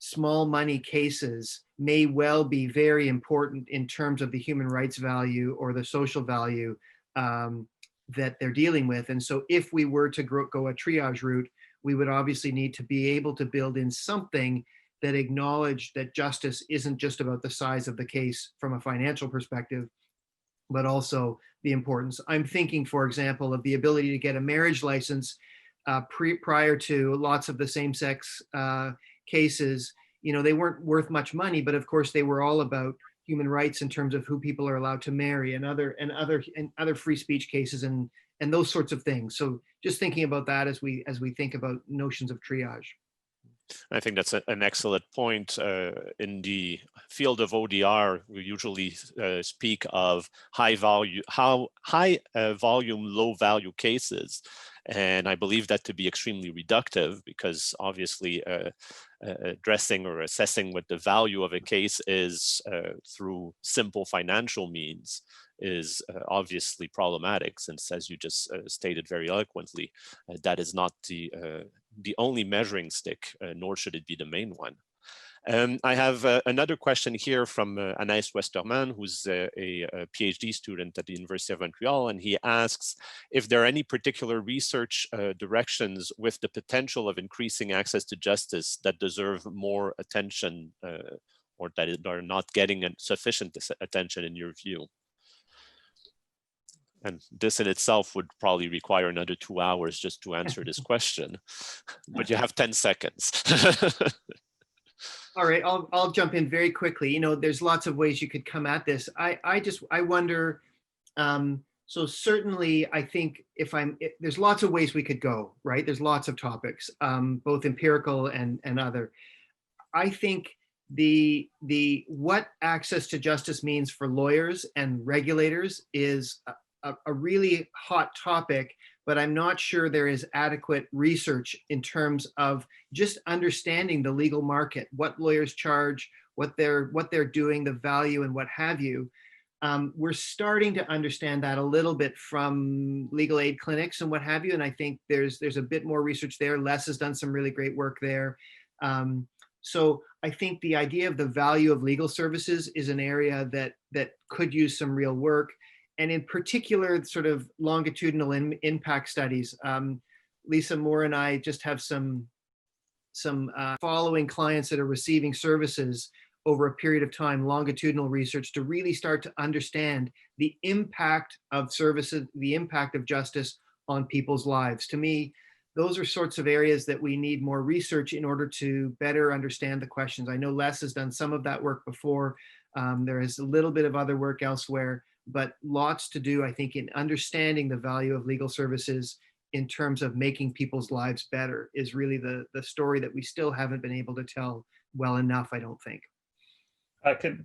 small money cases may well be very important in terms of the human rights value or the social value that they're dealing with. And so if we were to go a triage route, we would obviously need to be able to build in something that acknowledged that justice isn't just about the size of the case from a financial perspective, but also the importance. I'm thinking, for example, of the ability to get a marriage license prior to lots of the same-sex cases. You know, they weren't worth much money, but of course they were all about human rights in terms of who people are allowed to marry and other free speech cases and those sorts of things. So just thinking about that as we think about notions of triage. I think that's an excellent point. In the field of ODR, we usually speak of high volume, low value cases. And I believe that to be extremely reductive, because obviously addressing or assessing what the value of a case is through simple financial means is obviously problematic, since, as you just stated very eloquently, that is not the only measuring stick, nor should it be the main one. I have another question here from Anaïs Westerman, who's a PhD student at the University of Montreal, and he asks if there are any particular research directions with the potential of increasing access to justice that deserve more attention or that are not getting sufficient attention in your view. And this in itself would probably require another 2 hours just to answer this question, but you have 10 seconds. All right, I'll jump in very quickly. You know, there's lots of ways you could come at this. I wonder, so certainly I think there's lots of ways we could go, right? There's lots of topics, both empirical and other. I think what access to justice means for lawyers and regulators is a really hot topic, but I'm not sure there is adequate research in terms of just understanding the legal market, what lawyers charge, what they're doing, the value, and what have you. We're starting to understand that a little bit from legal aid clinics and what have you, and I think there's a bit more research there. Les has done some really great work there. So I think the idea of the value of legal services is an area that could use some real work. And in particular, sort of longitudinal impact studies. Lisa Moore and I just have some following clients that are receiving services over a period of time, longitudinal research, to really start to understand the impact of services, the impact of justice on people's lives. To me, those are sorts of areas that we need more research in order to better understand the questions. I know Les has done some of that work before. There is a little bit of other work elsewhere, but lots to do, I think, in understanding the value of legal services in terms of making people's lives better is really the story that we still haven't been able to tell well enough, I don't think.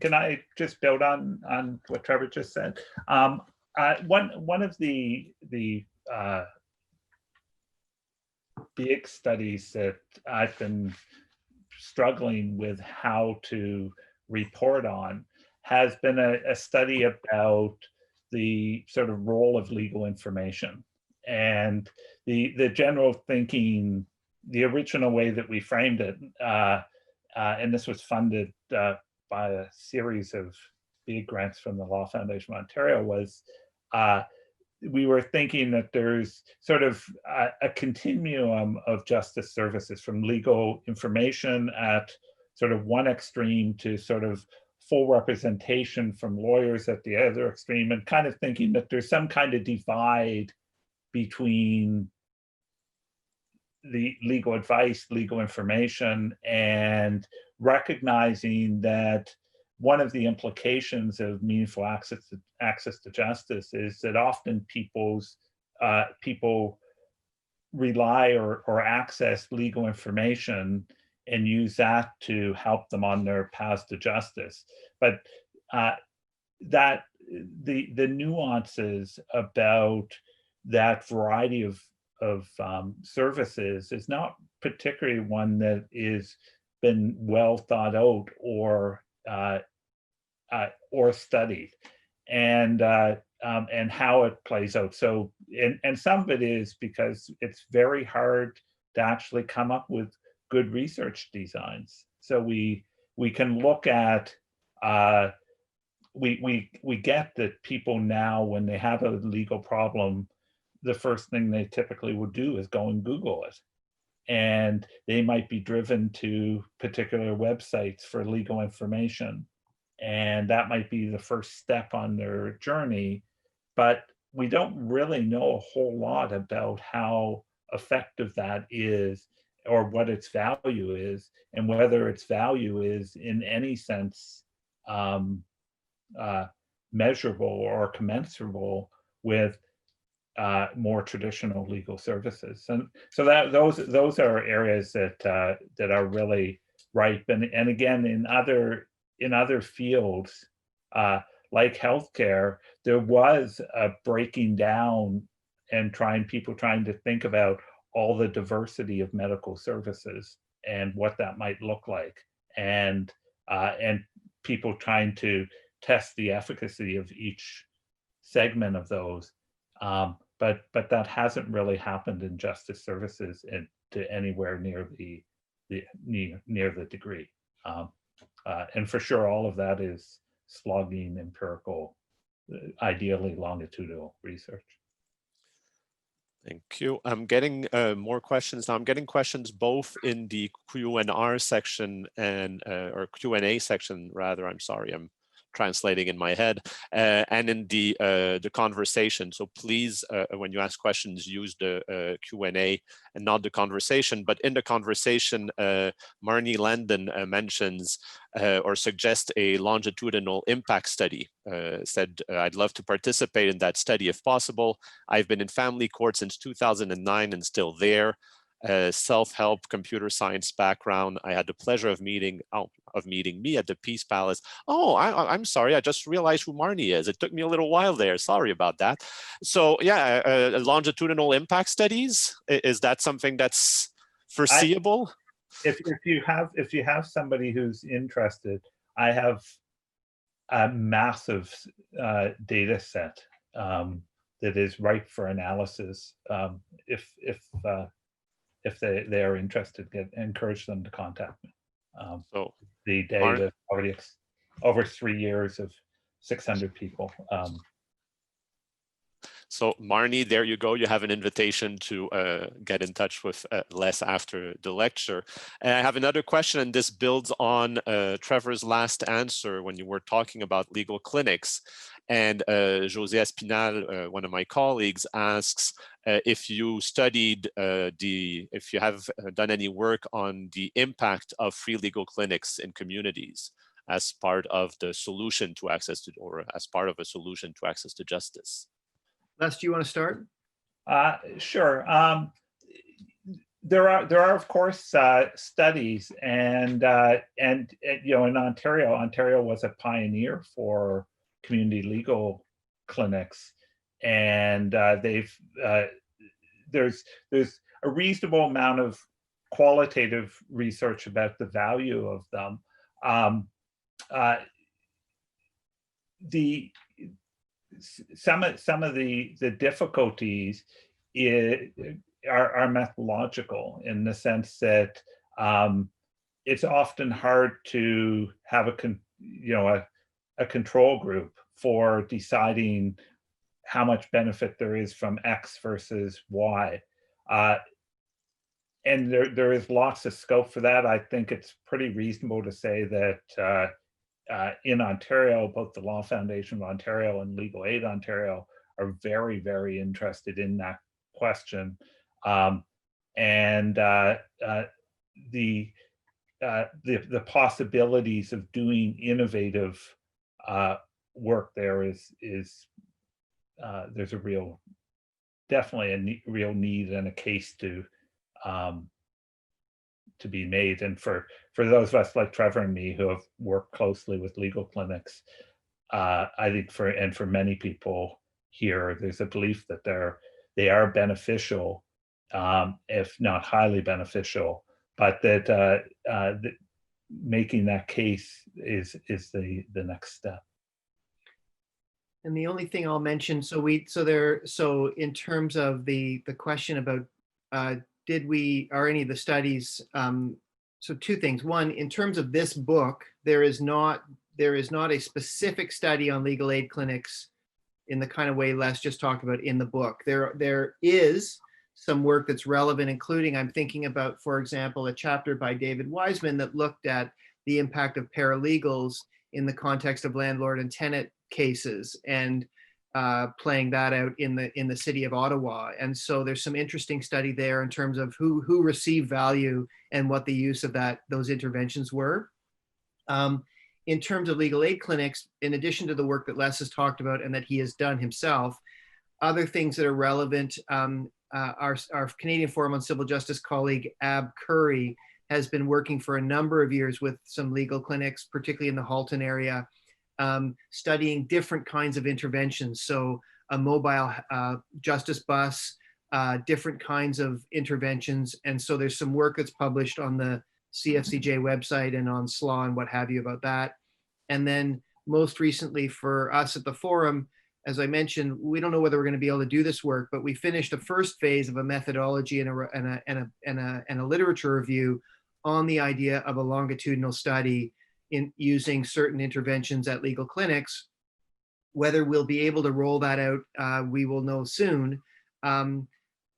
Can I just build on what Trevor just said? One of the big studies that I've been struggling with how to report on has been a study about the sort of role of legal information. And the general thinking, the original way that we framed it, and this was funded by a series of big grants from the Law Foundation of Ontario, was we were thinking that there's sort of a continuum of justice services, from legal information at sort of one extreme to sort of full representation from lawyers at the other extreme, and kind of thinking that there's some kind of divide between the legal advice, legal information, and recognizing that one of the implications of meaningful access to justice is that often people rely or access legal information and use that to help them on their paths to justice. But that the nuances about that variety of services is not particularly one that is been well thought out or studied, and how it plays out. So, and some of it is because it's very hard to actually come up with good research designs. So we can look at, we get that people now, when they have a legal problem, the first thing they typically would do is go and Google it. And they might be driven to particular websites for legal information. and that might be the first step on their journey. But we don't really know a whole lot about how effective that is, or what its value is, and whether its value is in any sense measurable or commensurable with more traditional legal services. And so that those are areas that that are really ripe. And again, in other fields like healthcare, there was a breaking down and people trying to think about all the diversity of medical services and what that might look like, and people trying to test the efficacy of each segment of those. But that hasn't really happened in justice services to anywhere near the degree. And for sure, all of that is slogging empirical, ideally longitudinal research. Thank you. I'm getting more questions now. I'm getting questions both in the Q&R section and or Q&A section rather. I'm sorry, I'm translating in my head, and in the conversation. So please, when you ask questions, use the Q&A and not the conversation. But in the conversation, Marnie Landon mentions or suggests a longitudinal impact study. Said, I'd love to participate in that study if possible. I've been in family court since 2009 and still there. Self-help, computer science background. I had the pleasure of meeting me at the Peace Palace. Oh, I'm sorry. I just realized who Marnie is. It took me a little while there. Sorry about that. So yeah, longitudinal impact studies. Is that something that's foreseeable? If you have somebody who's interested, I have a massive data set that is ripe for analysis. If they are interested, encourage them to contact me. So the data already over 3 years of 600 people. So Marnie, there you go. You have an invitation to get in touch with Les after the lecture. And I have another question, and this builds on Trevor's last answer when you were talking about legal clinics. And José Espinal, one of my colleagues, asks if you studied if you have done any work on the impact of free legal clinics in communities as part of the solution to access to, or as part of a solution to access to justice. Les, do you want to start? Sure. There are of course studies, and you know, in Ontario was a pioneer for community legal clinics, and there's a reasonable amount of qualitative research about the value of them. Some of the difficulties are methodological, in the sense that it's often hard to have a control group for deciding how much benefit there is from X versus Y. And there is lots of scope for that. I think it's pretty reasonable to say that in Ontario, both the Law Foundation of Ontario and Legal Aid Ontario are very, very interested in that question. And the possibilities of doing innovative work there is there's definitely a real need and a case to be made. And for those of us like Trevor and me who have worked closely with legal clinics, I think for many people here, there's a belief that they are beneficial, if not highly beneficial, but that making that case is the next step. And the only thing I'll mention, so in terms of the question about are any of the studies, so two things. One, in terms of this book, there is not a specific study on legal aid clinics in the kind of way Les just talked about in the book. There is some work that's relevant, including, I'm thinking about, for example, a chapter by David Wiseman that looked at the impact of paralegals in the context of landlord and tenant cases, and playing that out in the city of Ottawa. And so there's some interesting study there in terms of who received value and what the use of those interventions were. In terms of legal aid clinics, in addition to the work that Les has talked about and that he has done himself, other things that are relevant, our Canadian Forum on Civil Justice colleague, Ab Curry, has been working for a number of years with some legal clinics, particularly in the Halton area, studying different kinds of interventions. So a mobile justice bus, different kinds of interventions. And so there's some work that's published on the CFCJ website and on SLAW and what have you about that. And then most recently for us at the forum, as I mentioned, we don't know whether we're going to be able to do this work, but we finished the first phase of a methodology and a literature review on the idea of a longitudinal study in using certain interventions at legal clinics. Whether we'll be able to roll that out, we will know soon.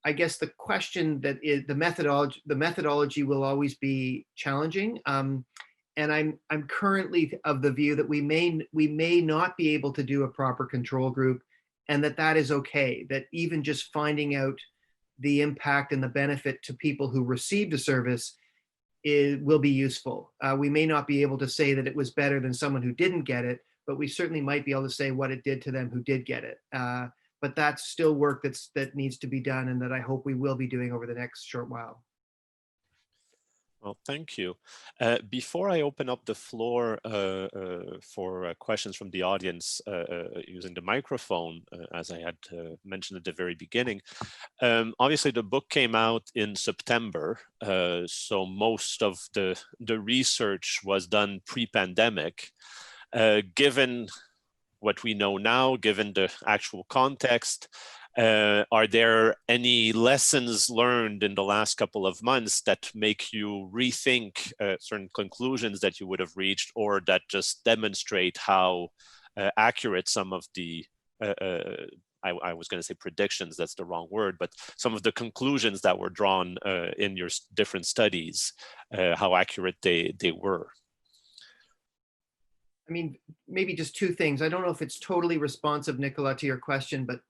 I guess the question that is the methodology will always be challenging. And I'm currently of the view that we may not be able to do a proper control group, and that is okay, that even just finding out the impact and the benefit to people who received a service will be useful. We may not be able to say that it was better than someone who didn't get it, but we certainly might be able to say what it did to them who did get it. But that's still work that needs to be done, and that I hope we will be doing over the next short while. Well, thank you. Before I open up the floor for questions from the audience using the microphone, as I had mentioned at the very beginning, obviously the book came out in September, so most of the research was done pre-pandemic. Given what we know now, given the actual context, are there any lessons learned in the last couple of months that make you rethink certain conclusions that you would have reached, or that just demonstrate how accurate some of the, I was going to say predictions, that's the wrong word, but some of the conclusions that were drawn in your different studies, how accurate they were? I mean, maybe just two things. I don't know if it's totally responsive, Nicola, to your question, but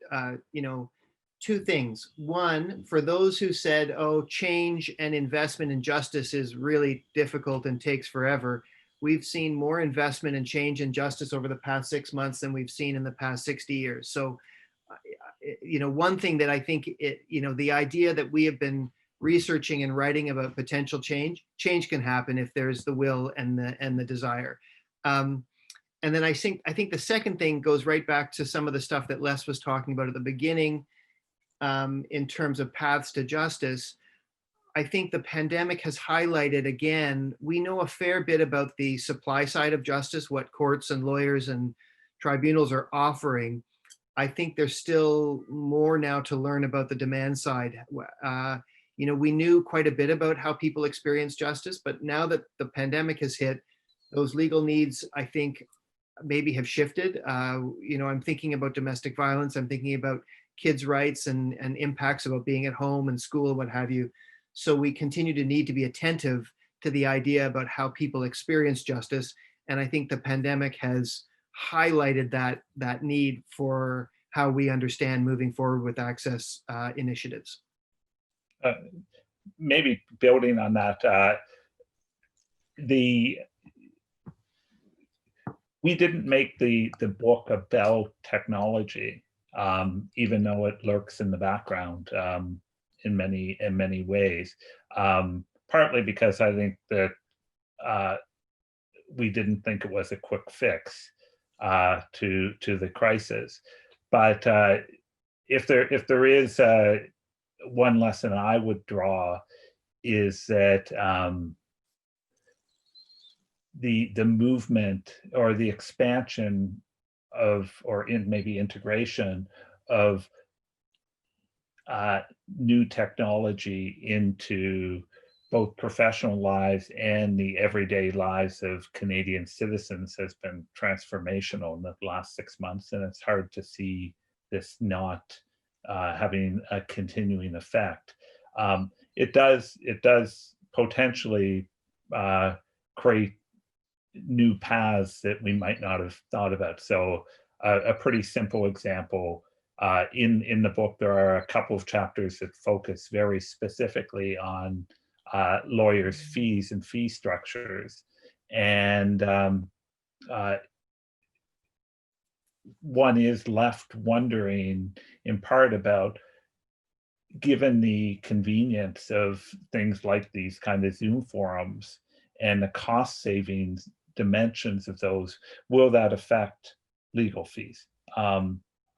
two things. One, for those who said, oh, change and investment in justice is really difficult and takes forever, we've seen more investment and change in justice over the past 6 months than we've seen in the past 60 years. So, one thing that I think, the idea that we have been researching and writing about potential change can happen if there's the will and the desire. And then I think the second thing goes right back to some of the stuff that Les was talking about at the beginning, in terms of paths to justice. I think the pandemic has highlighted again, we know a fair bit about the supply side of justice, what courts and lawyers and tribunals are offering. I think there's still more now to learn about the demand side. We knew quite a bit about how people experience justice, but now that the pandemic has hit, those legal needs, I think, maybe have shifted. I'm thinking about domestic violence. I'm thinking about kids' rights and impacts about being at home and school and what have you. So we continue to need to be attentive to the idea about how people experience justice. And I think the pandemic has highlighted that need for how we understand moving forward with access initiatives. Maybe building on that, we didn't make the book about technology, even though it lurks in the background in many ways. Partly because I think that we didn't think it was a quick fix to the crisis. But if there is one lesson I would draw, is that the movement or the expansion of, or maybe integration of new technology into both professional lives and the everyday lives of Canadian citizens has been transformational in the last 6 months, and it's hard to see this not having a continuing effect. It does potentially create new paths that we might not have thought about. So a pretty simple example, in the book, there are a couple of chapters that focus very specifically on lawyers' fees and fee structures. And one is left wondering in part about, given the convenience of things like these kind of Zoom forums and the cost savings dimensions of those, will that affect legal fees?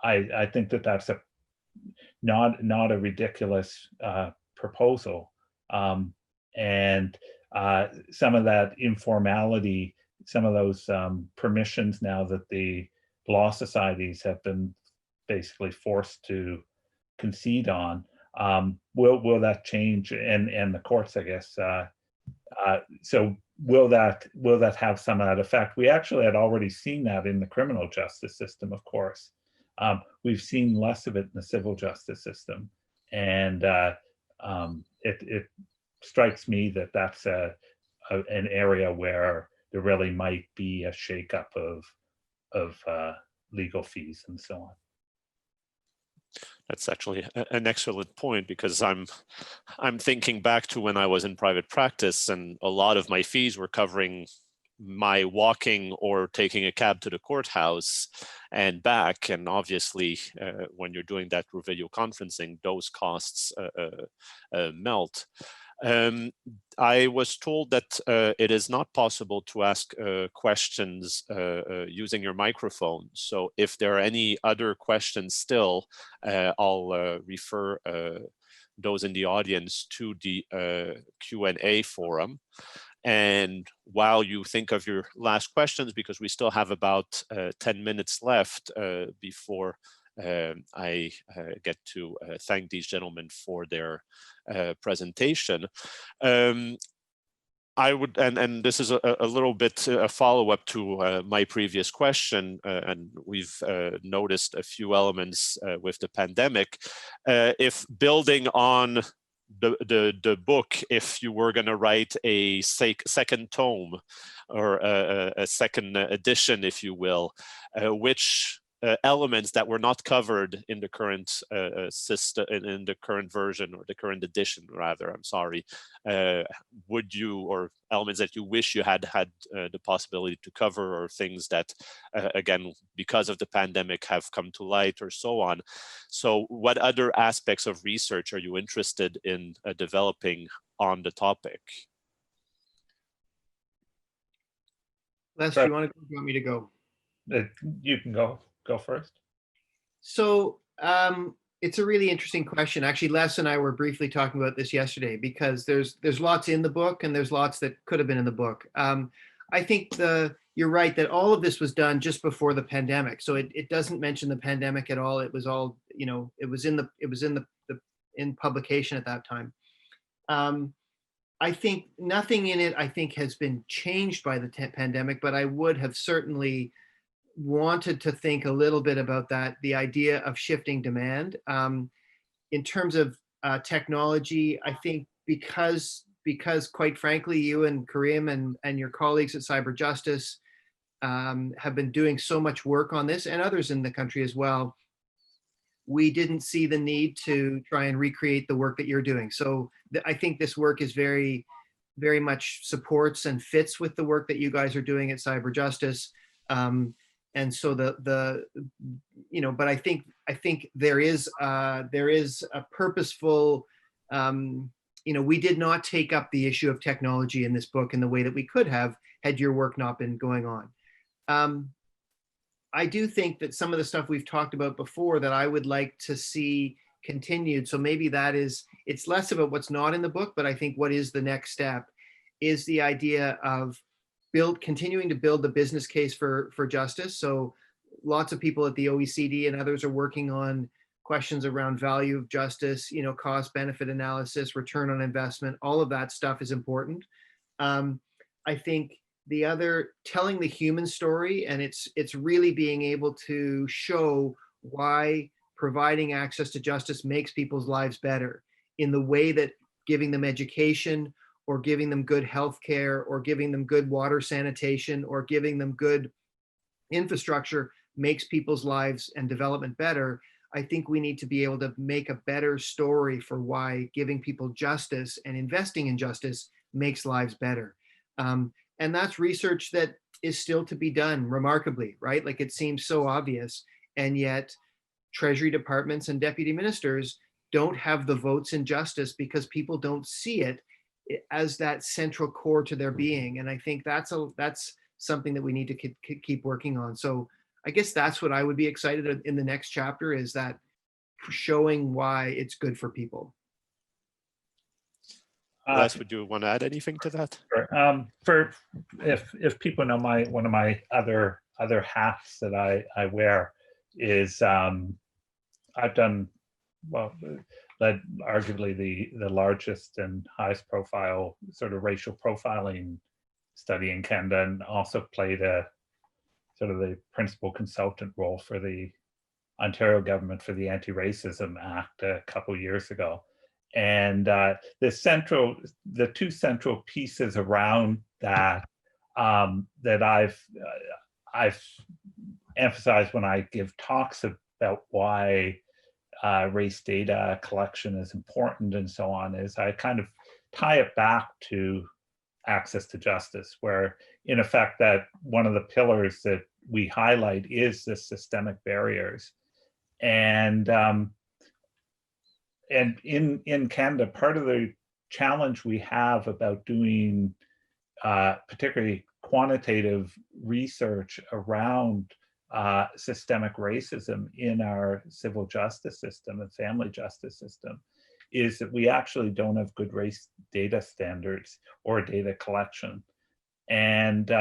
I think that that's not a ridiculous proposal. And some of that informality, some of those permissions now that the law societies have been basically forced to concede on, will that change? And the courts, I guess. So will that have some of that effect? We actually had already seen that in the criminal justice system, of course. We've seen less of it in the civil justice system, and it strikes me that that's an area where there really might be a shakeup of legal fees and so on. That's actually an excellent point, because I'm thinking back to when I was in private practice, and a lot of my fees were covering my walking or taking a cab to the courthouse and back. And obviously, when you're doing that through video conferencing, those costs melt. I was told that it is not possible to ask questions using your microphone. So if there are any other questions still, I'll refer those in the audience to the Q&A forum. And while you think of your last questions, because we still have about 10 minutes left before I get to thank these gentlemen for their presentation. I would, and this is a little bit a follow-up to my previous question, and we've noticed a few elements with the pandemic. If building on the book, if you were going to write a second tome or a second edition, if you will, which elements that were not covered in the current system, in the current version, or the current edition rather, I'm sorry, would you, or elements that you wish you had the possibility to cover, or things that again, because of the pandemic, have come to light, or so on. So what other aspects of research are you interested in developing on the topic? Les, do you want me to go? You can go first. So it's a really interesting question. Actually, Les and I were briefly talking about this yesterday, because there's lots in the book, and there's lots that could have been in the book. I think you're right that all of this was done just before the pandemic, so it doesn't mention the pandemic at all. It was all, it was in publication at that time. I think nothing in it, I think, has been changed by the pandemic, but I would have certainly wanted to think a little bit about that, the idea of shifting demand. In terms of technology, I think because quite frankly, you and Karim and your colleagues at Cyberjustice have been doing so much work on this, and others in the country as well, we didn't see the need to try and recreate the work that you're doing. So I think this work is very, very much supports and fits with the work that you guys are doing at Cyberjustice. And so but I think there is a purposeful, we did not take up the issue of technology in this book in the way that we could have had your work not been going on. I do think that some of the stuff we've talked about before that I would like to see continued. So maybe it's less about what's not in the book, but I think what is the next step is the idea of continuing to build the business case for justice. So lots of people at the OECD and others are working on questions around value of justice, cost benefit analysis, return on investment, all of that stuff is important. I think the other, telling the human story, and it's really being able to show why providing access to justice makes people's lives better in the way that giving them education or giving them good health care, or giving them good water sanitation, or giving them good infrastructure makes people's lives and development better. I think we need to be able to make a better story for why giving people justice and investing in justice makes lives better. And that's research that is still to be done, remarkably, right? Like, it seems so obvious, and yet Treasury departments and deputy ministers don't have the votes in justice because people don't see it as that central core to their being. And I think that's something that we need to keep working on. So I guess that's what I would be excited in the next chapter, is that showing why it's good for people. Les, would you want to add anything to that? Sure. If people know one of my other hats that I wear is I've done, well, led arguably the largest and highest profile sort of racial profiling study in Canada, and also played a sort of the principal consultant role for the Ontario government for the Anti-Racism Act a couple years ago. And the two central pieces around that that I've emphasized when I give talks about why race data collection is important and so on, is I kind of tie it back to access to justice, where in effect that one of the pillars that we highlight is the systemic barriers. And in Canada, part of the challenge we have about doing particularly quantitative research around systemic racism in our civil justice system and family justice system is that we actually don't have good race data standards or data collection. And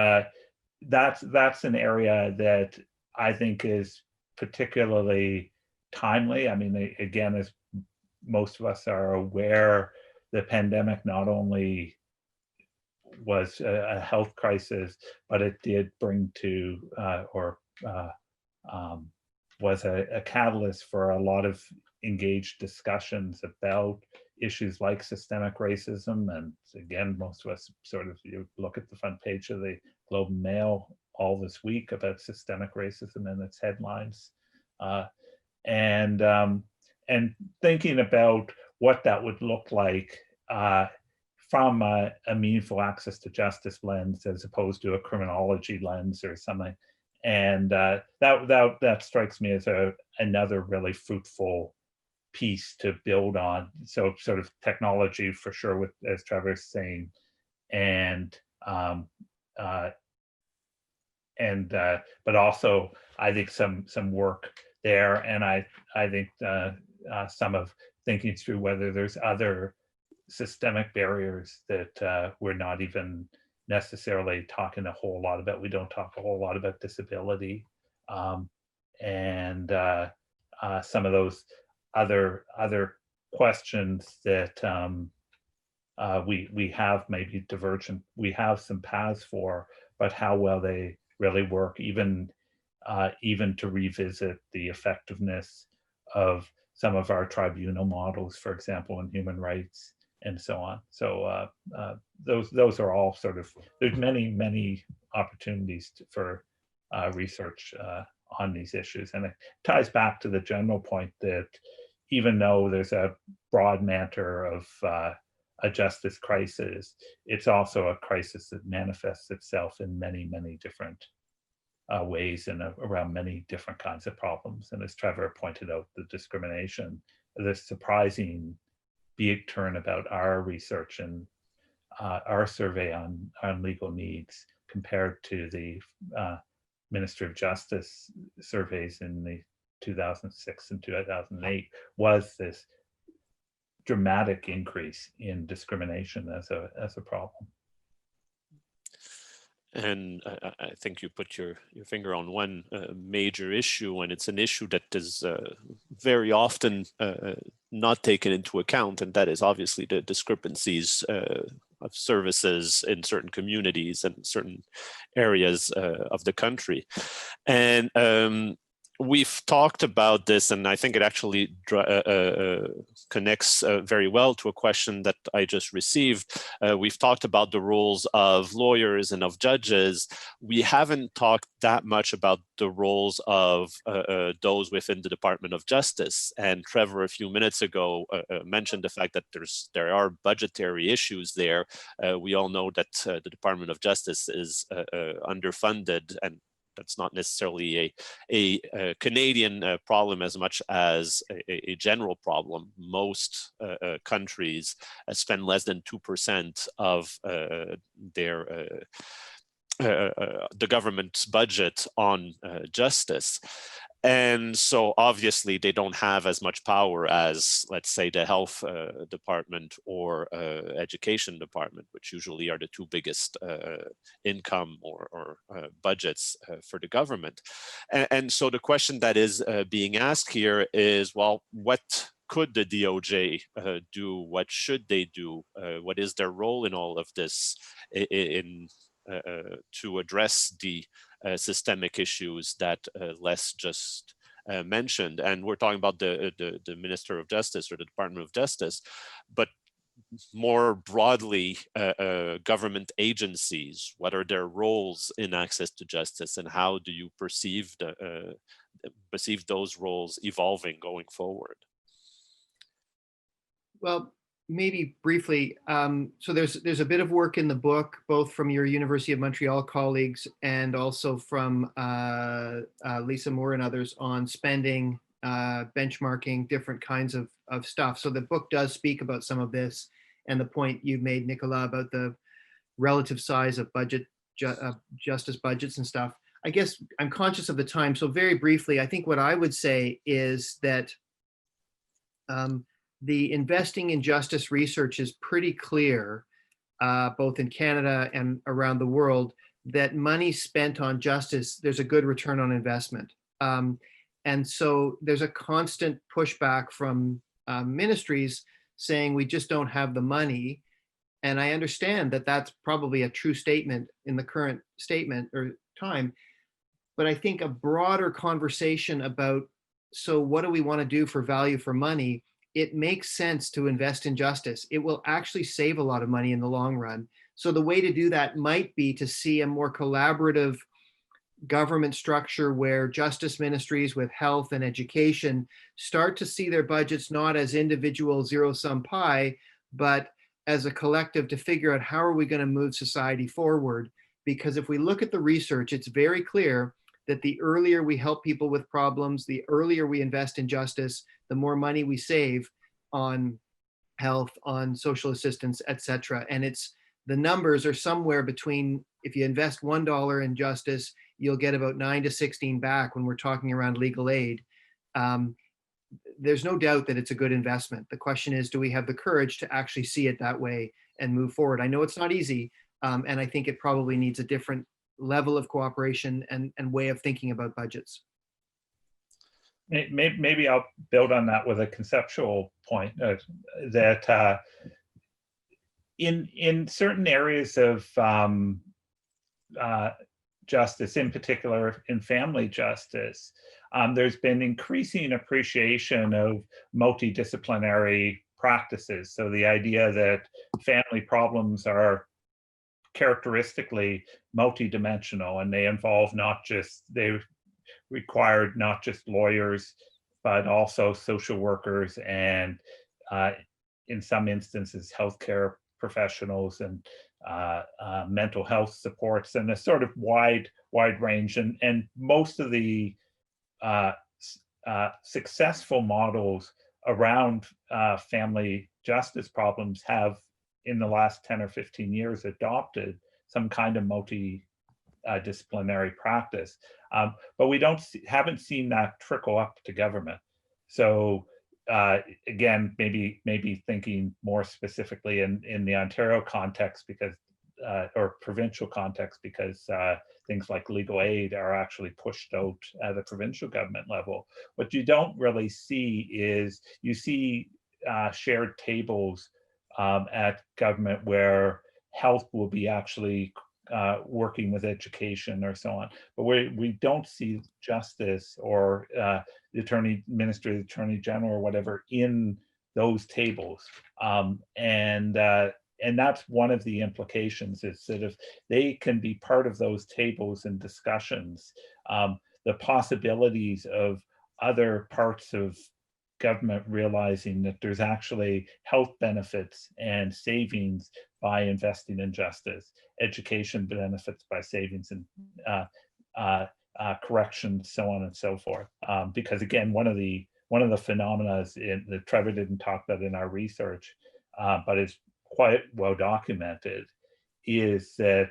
that's an area that I think is particularly timely. I mean, again, as most of us are aware, the pandemic not only was a health crisis, but it did bring to, was a catalyst for a lot of engaged discussions about issues like systemic racism. And again, most of us sort of, you look at the front page of the Globe and Mail all this week about systemic racism and its headlines. And thinking about what that would look like from a meaningful access to justice lens, as opposed to a criminology lens or something. And that strikes me as another really fruitful piece to build on. So sort of technology for sure, with, as Trevor's saying, and but also I think some work there, and I think some of thinking through whether there's other systemic barriers that we're not even necessarily talking a whole lot about. We don't talk a whole lot about disability, and some of those other questions that we have maybe divergent. We have some paths for, but how well they really work, even to revisit the effectiveness of some of our tribunal models, for example, in human rights and so on. So those are all sort of, there's many opportunities for research on these issues. And it ties back to the general point that even though there's a broad matter of a justice crisis, it's also a crisis that manifests itself in many different ways and around many different kinds of problems. And as Trevor pointed out, the discrimination, the surprising big turn about our research and our survey on legal needs compared to the Ministry of Justice surveys in the 2006 and 2008 was this dramatic increase in discrimination as a problem. And I think you put your finger on one major issue, and it's an issue that is very often not taken into account, and that is obviously the discrepancies of services in certain communities and certain areas of the country. And we've talked about this, and I think it actually connects very well to a question that I just received. We've talked about the roles of lawyers and of judges. We haven't talked that much about the roles of those within the Department of Justice. And Trevor, a few minutes ago, mentioned the fact that there are budgetary issues there. We all know that the Department of Justice is underfunded, and that's not necessarily a Canadian problem as much as a general problem. Most countries spend less than 2% of their the government's budget on justice. And so obviously they don't have as much power as, let's say, the health department or education department, which usually are the two biggest income or budgets for the government. And so the question that is being asked here is, well, what could the DOJ do? What should they do? What is their role in all of this to address the systemic issues that Les just mentioned? And we're talking about the Minister of Justice or the Department of Justice, but more broadly, government agencies. What are their roles in access to justice, and how do you perceive those roles evolving going forward? Well, maybe briefly, so there's a bit of work in the book, both from your University of Montreal colleagues and also from Lisa Moore and others on spending, benchmarking, different kinds of stuff. So the book does speak about some of this, and the point you made, Nicolas, about the relative size of justice budgets and stuff. I guess I'm conscious of the time, so very briefly, I think what I would say is that the investing in justice research is pretty clear, both in Canada and around the world, that money spent on justice, there's a good return on investment. And so there's a constant pushback from ministries saying we just don't have the money. And I understand that that's probably a true statement in the current statement or time. But I think a broader conversation about, so what do we want to do for value for money? It makes sense to invest in justice. It will actually save a lot of money in the long run. So the way to do that might be to see a more collaborative government structure where justice ministries with health and education start to see their budgets not as individual zero-sum pie, but as a collective to figure out how are we going to move society forward. Because if we look at the research, it's very clear that the earlier we help people with problems, the earlier we invest in justice, the more money we save on health, on social assistance, et cetera. And the numbers are somewhere between, if you invest $1 in justice, you'll get about 9 to 16 back when we're talking around legal aid. There's no doubt that it's a good investment. The question is, do we have the courage to actually see it that way and move forward? I know it's not easy, and I think it probably needs a different level of cooperation and way of thinking about budgets. Maybe I'll build on that with a conceptual point that in certain areas of justice, in particular in family justice, there's been increasing appreciation of multidisciplinary practices. So the idea that family problems are characteristically multidimensional, and they involve they required not just lawyers, but also social workers and in some instances, healthcare professionals and mental health supports, and a sort of wide range. And most of the successful models around family justice problems have, in the last 10 or 15 years, adopted some kind of multidisciplinary practice. But we haven't seen that trickle up to government. So again, maybe thinking more specifically in the Ontario context, because or provincial context, because things like legal aid are actually pushed out at the provincial government level. What you don't really see is, you see shared tables at government where health will be actually working with education or so on. But we don't see justice or the Minister of the Attorney General or whatever in those tables. And that's one of the implications, is that if they can be part of those tables and discussions, the possibilities of other parts of government realizing that there's actually health benefits and savings by investing in justice, education benefits by savings and corrections, so on and so forth. Because again, one of the phenomena that Trevor didn't talk about in our research, but is quite well documented, is that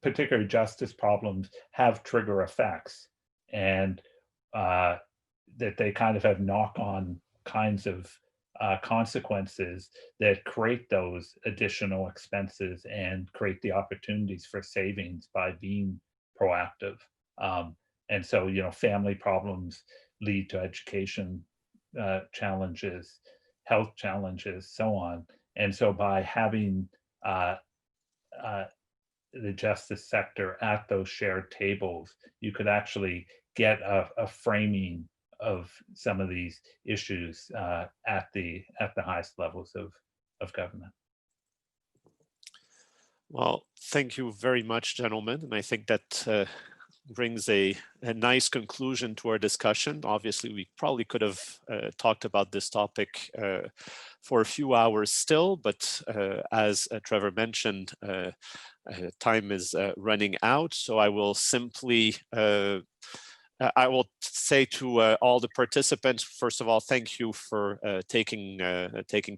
particular justice problems have trigger effects, and that they kind of have knock-on kinds of consequences that create those additional expenses and create the opportunities for savings by being proactive. And so, you know, family problems lead to education challenges, health challenges, so on. And so by having the justice sector at those shared tables, you could actually get a framing of some of these issues at the highest levels of government. Well, thank you very much, gentlemen. And I think that brings a nice conclusion to our discussion. Obviously, we probably could have talked about this topic for a few hours still, but as Trevor mentioned, time is running out. So I will simply I will say to all the participants, first of all, thank you for taking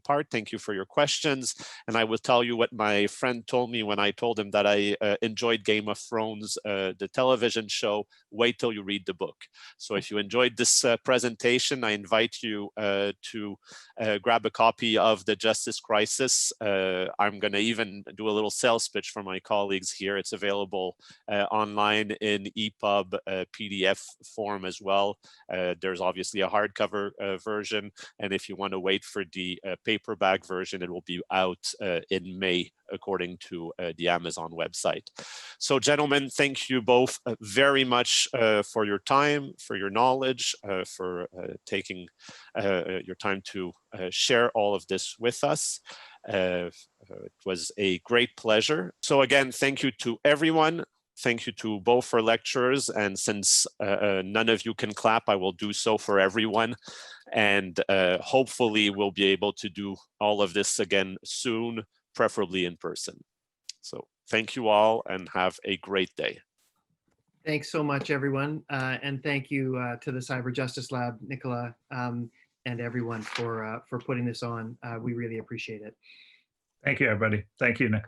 part. Thank you for your questions. And I will tell you what my friend told me when I told him that I enjoyed Game of Thrones, the television show. Wait till you read the book. So if you enjoyed this presentation, I invite you to grab a copy of The Justice Crisis. I'm going to even do a little sales pitch for my colleagues here. It's available online in EPUB PDF form as well. There's obviously a hardcover version, and if you want to wait for the paperback version, it will be out in May, according to the Amazon website. So gentlemen, thank you both very much for your time, for your knowledge, for taking your time to share all of this with us. It was a great pleasure. So again, thank you to everyone. Thank you to both our lecturers, and since none of you can clap, I will do so for everyone, and hopefully we'll be able to do all of this again soon, preferably in person. So thank you all and have a great day. Thanks so much, everyone, and thank you to the Cyber Justice Lab, Nicolas, and everyone for putting this on. We really appreciate it. Thank you, everybody. Thank you, Nick.